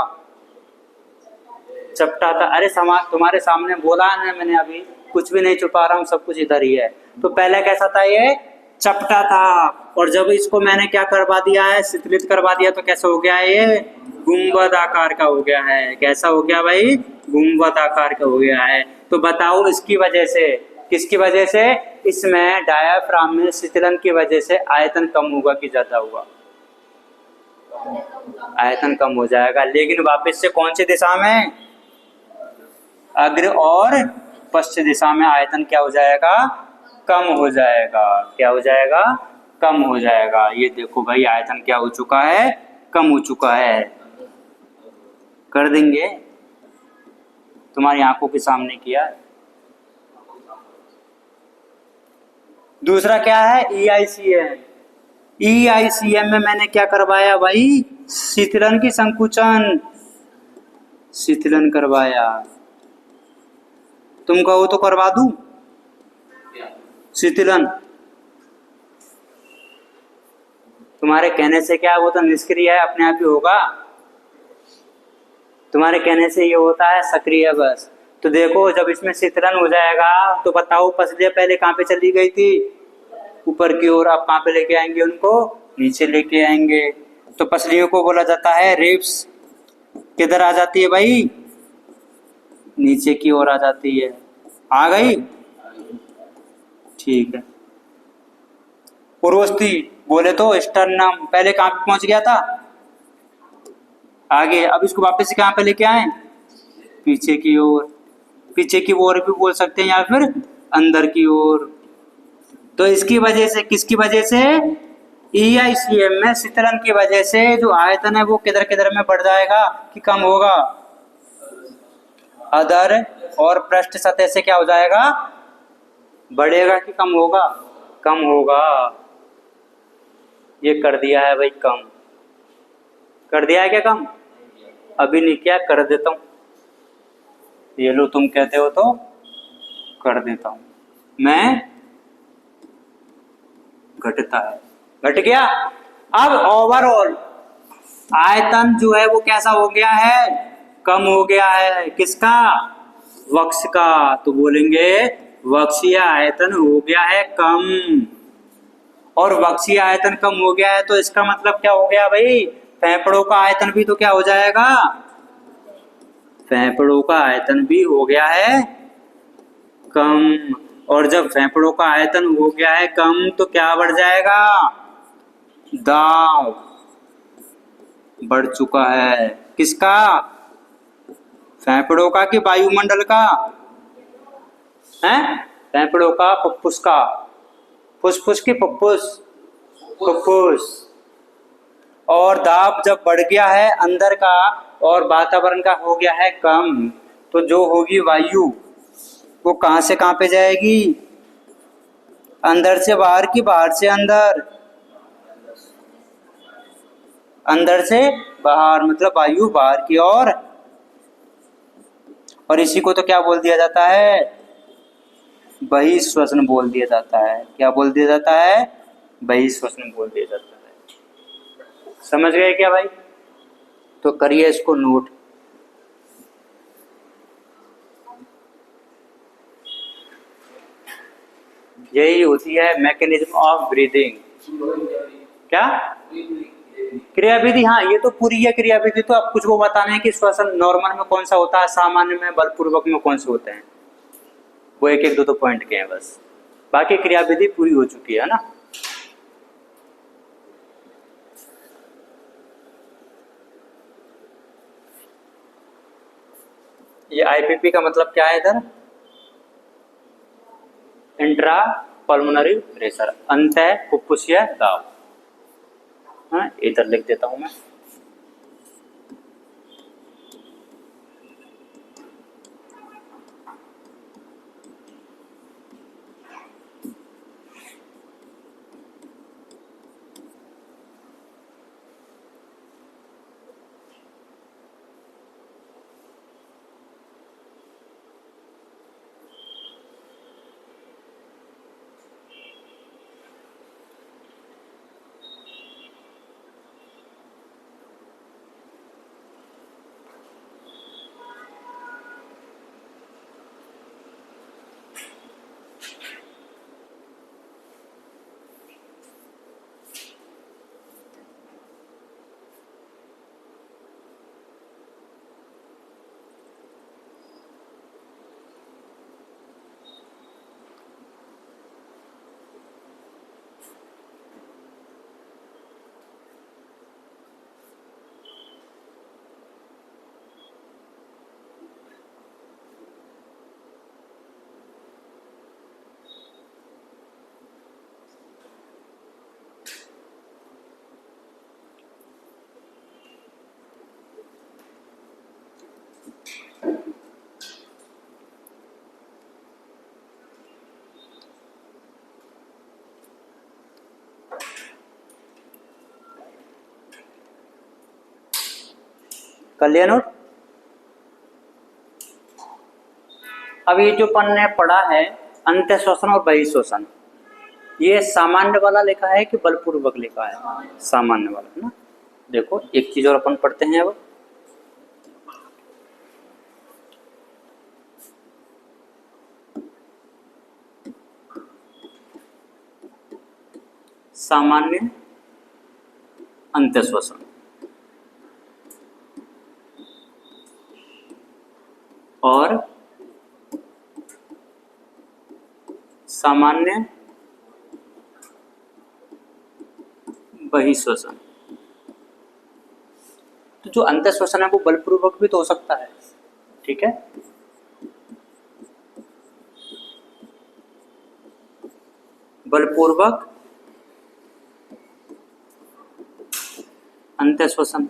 चपटा था। अरे तुम्हारे सामने बोला है मैंने, अभी कुछ भी नहीं छुपा रहा हूँ, सब कुछ इधर ही है। तो पहले कैसा था? ये चपटा था। और जब इसको मैंने क्या करवा दिया है? शीतलित करवा दिया, तो कैसा हो गया है? ये गुंबद आकार का हो गया है। कैसा हो गया भाई? गुंबद आकार का हो गया है। तो बताओ इसकी वजह से, किसकी वजह से? इसमें डायाफ्राम में शीतलन की वजह से आयतन कम होगा कि ज्यादा होगा? आयतन कम हो जाएगा। लेकिन वापस से कौन सी दिशा में? अग्र और पश्चिम दिशा में आयतन क्या हो जाएगा? कम हो जाएगा। क्या हो जाएगा? कम हो जाएगा। ये देखो भाई आयतन क्या हो चुका है? कम हो चुका है। कर देंगे, तुम्हारी आंखों के सामने किया। दूसरा क्या है? EICM। EICM में मैंने क्या करवाया भाई? शीतलन की संकुचन, शीतलन करवाया। तुम कहो तो करवा दूं शीतलन? तुम्हारे कहने से क्या, वो तो निष्क्रिय है, अपने आप ही होगा। तुम्हारे कहने से ये होता है सक्रिय बस। तो देखो जब इसमें शीतलन हो जाएगा तो बताओ पसलियां पहले कहाँ पे चली गई थी? ऊपर की ओर। अब कहाँ पे लेके आएंगे उनको? नीचे लेके आएंगे। तो पसलियों को बोला जाता है रिब्स। किधर आ जाती है भाई? नीचे की ओर आ जाती है। आ गई? ठीक है। पुरोस्ती बोले तो स्टर्नम पहले कहाँ पे पहुंच गया था? आगे। अब इसको वापस से कहाँ पे लेके आए? पीछे की ओर। पीछे की ओर भी बोल सकते हैं या फिर अंदर की ओर। तो इसकी वजह से, किसकी वजह से, EICM में शीतलन की वजह से जो आयतन है वो किधर किधर में बढ़ जाएगा कि कम होगा, अधर और पृष्ठ सतह से क्या हो जाएगा, बढ़ेगा कि कम होगा, कम होगा। ये कर दिया है भाई कम, कर दिया है क्या कम, अभी नहीं किया, कर देता हूं, ये लो तुम कहते हो तो कर देता हूं मैं, घटता है, घट गया। अब ओवरऑल आयतन जो है वो कैसा हो गया है, कम हो गया है, किसका, वक्ष का। तो बोलेंगे वक्षीय आयतन हो गया है कम, और वक्षीय आयतन कम हो गया है तो इसका मतलब क्या हो गया भाई, फेफड़ों का आयतन भी तो क्या हो जाएगा, फेफड़ों का आयतन भी हो गया है कम। और जब फेफड़ों का आयतन हो गया है कम तो क्या बढ़ जाएगा, दाब बढ़ चुका है, किसका, फेफड़ों का कि वायुमंडल का है, फेफड़ों का, फुफ्फुस का, फुसफुस की फुफ्फुस, फुफ्फुस। और दाब जब बढ़ गया है अंदर का और वातावरण का हो गया है कम, तो जो होगी वायु वो कहां से कहां पे जाएगी, अंदर से बाहर की बाहर से अंदर, अंदर से बाहर, मतलब वायु बाहर की ओर। और इसी को तो क्या बोल दिया जाता है, बहिश्वसन बोल दिया जाता है। क्या बोल दिया जाता है, बहिश्वसन बोल दिया जाता है। समझ गए क्या भाई, तो करिए इसको नोट। यही होती है मैकेनिज्म ऑफ ब्रीदिंग। क्या क्रिया विधि, हाँ ये तो पूरी है क्रिया विधि। तो अब कुछ वो बताना है कि श्वसन नॉर्मल में कौन सा होता है, सामान्य में, बलपूर्वक में कौन से होते हैं, वो एक एक दो पॉइंट के हैं बस, बाकी क्रिया विधि पूरी हो चुकी है ना। ये IPP का मतलब क्या है इधर, इंट्रा पल्मोनरी प्रेशर, अंतः फुफ्फुसीय दाब। हाँ इधर लिख देता हूं मैं। कर लिया नोट। अब ये जो अपन ने पढ़ा है अंत्य श्वसन और बहिश्वसन, ये सामान्य वाला लिखा है कि बलपूर्वक लिखा है, सामान्य वाला है ना। देखो एक चीज और अपन पढ़ते हैं अब, सामान्य अंत्य श्वसन और सामान्य बहिश्वसन। तो जो अंतः श्वसन है वो बलपूर्वक भी तो हो सकता है, ठीक है। बलपूर्वक अंतःश्वसन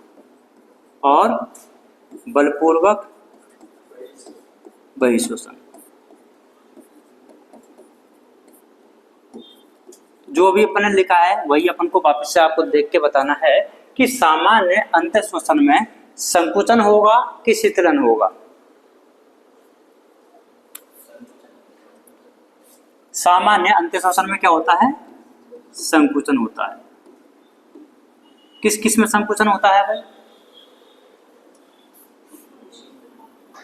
और बलपूर्वक बहिश्वसन। जो अभी अपन ने लिखा है वही अपन को वापस से आपको देख के बताना है कि सामान्य अंतःश्वसन में संकुचन होगा कि शीतलन होगा। सामान्य अंतःश्वसन में क्या होता है? संकुचन होता है। किस किस में संकुचन होता है भाई?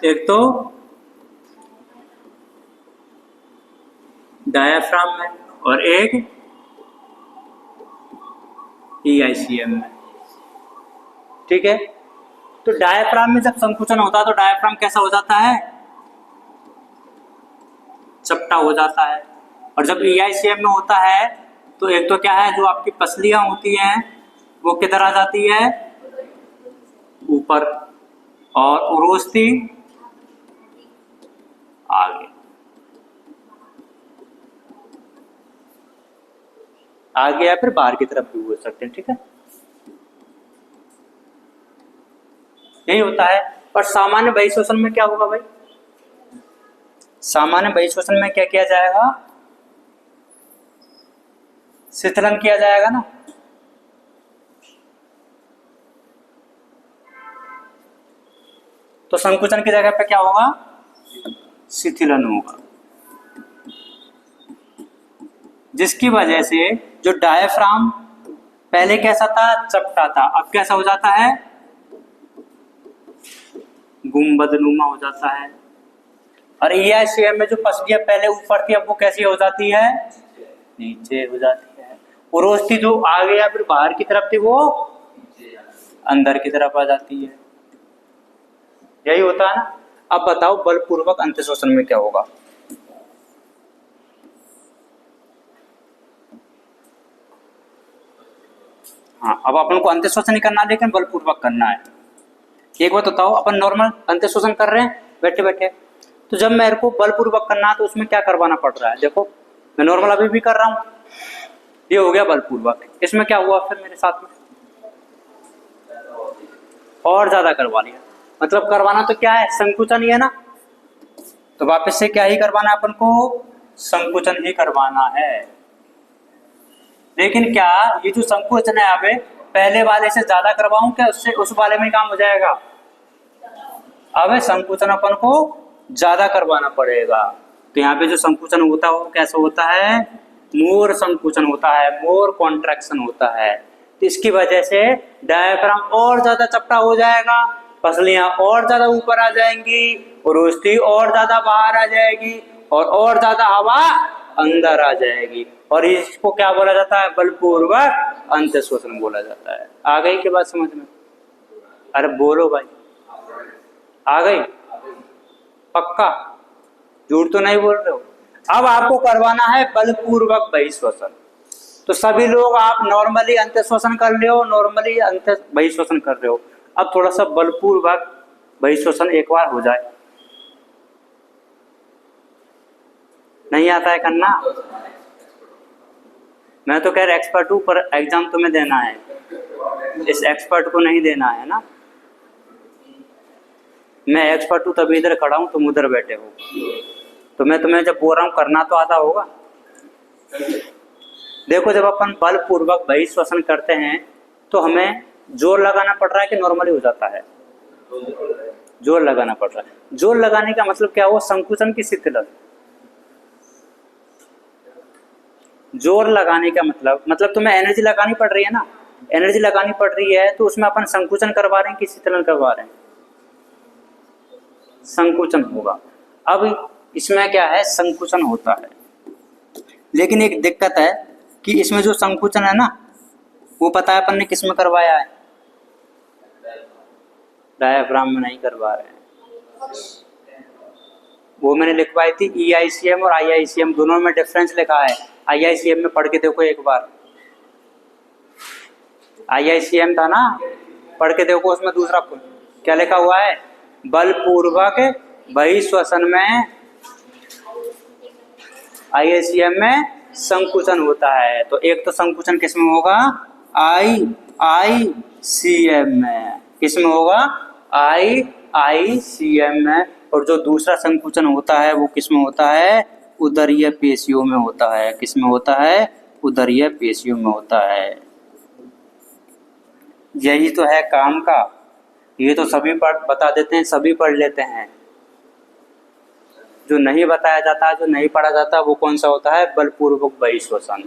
एक तो डायाफ्राम में और एक EICM में। ठीक है, तो डायाफ्राम में जब संकुचन होता है तो डायाफ्राम कैसा हो जाता है? चपटा हो जाता है। और जब EICM में होता है तो एक तो क्या है, जो आपकी पसलियां होती हैं वो किधर आ जाती है? ऊपर, और उरोस्थी आगे। आगे या फिर बाहर की तरफ भी हो सकते हैं। ठीक है, यही होता है। और सामान्य बहिश्वसन में क्या होगा भाई? सामान्य बहिश्वसन में क्या किया जाएगा? शीतलन किया जाएगा ना। तो संकुचन की जगह पे क्या होगा? शिथिलन होगा, जिसकी वजह से जो डायफ्राम पहले कैसा था? चपटा था, अब कैसा हो जाता है? गुंबदनुमा हो जाता है। और EICM में जो पसलियां पहले ऊपर थी अब वो कैसी हो जाती है? नीचे हो जाती है। उरोस्थी जो आगे या फिर बाहर की तरफ थी वो अंदर की तरफ आ जाती है। यही होता है ना। अब बताओ बलपूर्वक अंतःश्वसन में क्या होगा? हाँ, अब अपन को अंतःश्वसन नहीं करना लेकिन बलपूर्वक करना है। एक बात बताओ, अपन नॉर्मल अंतःश्वसन कर रहे हैं बैठे बैठे, तो जब मेरे को बलपूर्वक करना है तो उसमें क्या करवाना पड़ रहा है? देखो मैं नॉर्मल अभी भी कर रहा हूं, ये हो गया बलपूर्वक। इसमें क्या हुआ फिर मेरे साथ में? और ज्यादा करवा लिया। मतलब करवाना तो क्या है? संकुचन ही है ना। तो वापस से क्या ही करवाना है अपन को? संकुचन ही करवाना है। लेकिन क्या ये जो संकुचन है यहाँ पे पहले वाले से ज्यादा करवाऊं क्या? उससे उस वाले में काम हो जाएगा? अब संकुचन अपन को ज्यादा करवाना पड़ेगा। तो यहाँ पे जो संकुचन होता है वो कैसा होता है? मोर संकुचन होता है, मोर कॉन्ट्रैक्शन होता है। तो इसकी वजह से डायफ्राम और ज्यादा चपटा हो जाएगा, पसलियां और ज्यादा ऊपर आ जाएंगी, उरोस्थी और ज्यादा बाहर आ जाएगी, और ज्यादा हवा अंदर आ जाएगी। और इसको क्या बोला जाता है? बलपूर्वक अंतःश्वसन बोला जाता है। आ गई की बात समझ में? अरे बोलो भाई, आ गई? पक्का? झूठ तो नहीं बोल रहे हो? अब आपको करवाना है बलपूर्वक बहिश्वसन। तो सभी लोग आप नॉर्मली अंतःश्वसन कर रहे हो, नॉर्मली बहिश्वसन कर रहे हो। अब थोड़ा सा बलपूर्वक बहिश्वसन एक बार हो जाए। नहीं आता है करना? मैं तो कह रहा एक्सपर्ट हूं, पर एग्जाम तुम्हें देना है, इस एक्सपर्ट को नहीं देना है ना। मैं एक्सपर्ट हूं तभी इधर खड़ा हूं, तुम उधर बैठे हो। तो मैं तुम्हें जब बोल रहा हूं करना तो आता होगा। देखो जब अपन बलपूर्वक बहिश्वसन करते हैं तो हमें जोर लगाना पड़ रहा है कि नॉर्मली हो जाता है? जोर लगाना पड़ रहा है। जोर लगाने का मतलब क्या हुआ? संकुचन की शीतलन। जोर लगाने का मतलब तुम्हें एनर्जी लगानी पड़ रही है ना। एनर्जी लगानी पड़ रही है तो उसमें अपन संकुचन करवा रहे हैं कि शीतलन करवा रहे हैं? संकुचन होगा। अब इसमें क्या है? संकुचन होता है। लेकिन एक दिक्कत है कि इसमें जो संकुचन है ना वो पता है अपन ने किस में करवाया है? डायफ्राम में नहीं करवा रहे हैं। वो मैंने लिखवाई थी EICM और IICM, दोनों में डिफरेंस लिखा है। IICM में पढ़ के देखो एक बार। IICM था ना, पढ़ के देखो उसमें दूसरा क्या लिखा हुआ है? बलपूर्वक बहिश्वसन में, IICM में संकुचन होता है। तो एक तो संकुचन किस में होगा, IICM में। किस में होगा, IICM में। और जो दूसरा संकुचन होता है वो किस में होता है, उदरीय पेशियों में होता है। किस में होता है, उदरीय पेशियों में होता है। यही तो है काम का। ये तो सभी बता देते हैं, सभी पढ़ लेते हैं। जो नहीं बताया जाता, जो नहीं पढ़ा जाता, वो कौन सा होता है, बलपूर्वक बहिःश्वसन।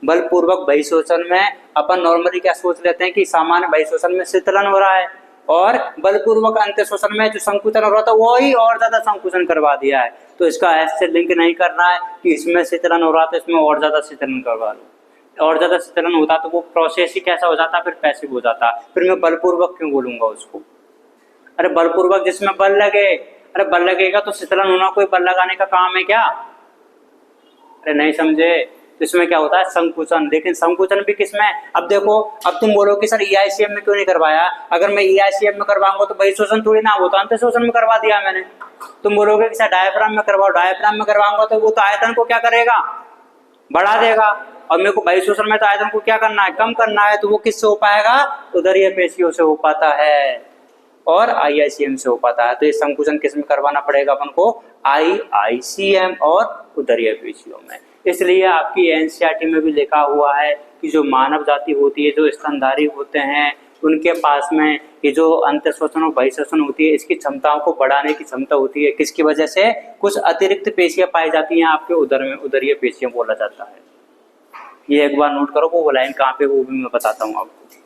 बलपूर्वक बहिःश्वसन में अपन नॉर्मली क्या सोच लेते हैं कि सामान्य बहिःश्वसन में शीतलन हो रहा है, और बलपूर्वक अंतःश्वसन में जो संकुचन हो रहा था वही और ज्यादा संकुचन करवा दिया है। तो इसका ऐसे लिंक नहीं करना है कि इसमें शीतलन हो रहा था इसमें और ज्यादा शीतलन करवा लो। और ज्यादा शीतलन होता तो वो प्रोसेस ही कैसा हो जाता, फिर पैसिव हो जाता। फिर मैं बलपूर्वक क्यों बोलूंगा उसको। अरे बलपूर्वक जिसमें बल लगे, अरे बल लगेगा तो शीतलन होना कोई बल लगाने का काम है क्या। अरे नहीं समझे। तो इसमें क्या होता है, संकुचन। लेकिन संकुचन भी किसमें, अब देखो, अब तुम बोलो कि सर EICM में क्यों नहीं करवाया। अगर मैं EICM में करवाऊंगा तो बहिःश्वसन थोड़ी ना, वो तो अंतःश्वसन में करवा दिया मैंने। तुम बोलोगे कि सर डायफ्राम में करवाओ, डायफ्राम में करवाऊंगा तो वो तो आयतन को क्या करेगा, बढ़ा देगा। और मेरे को बहिःश्वसन में तो आयतन को क्या करना है, कम करना है। तो वो किससे हो पाएगा, उदरीय पेशियों से हो पाता है और IICM से हो पाता है। तो ये संकुचन किस में करवाना पड़ेगा अपन को, IICM और उदरीय पेशियों में। इसलिए आपकी NCERT में भी लिखा हुआ है कि जो मानव जाति होती है, जो स्तनधारी होते हैं, उनके पास में ये जो अंतःश्वसन और बहिःश्वसन होती है, इसकी क्षमताओं को बढ़ाने की क्षमता होती है। किसकी वजह से, कुछ अतिरिक्त पेशियां पाई जाती हैं आपके उदर में, उदरीय पेशियां बोला जाता है। ये एक बार नोट करो, वो लाइन कहाँ पे वो भी मैं बताता हूँ आपको।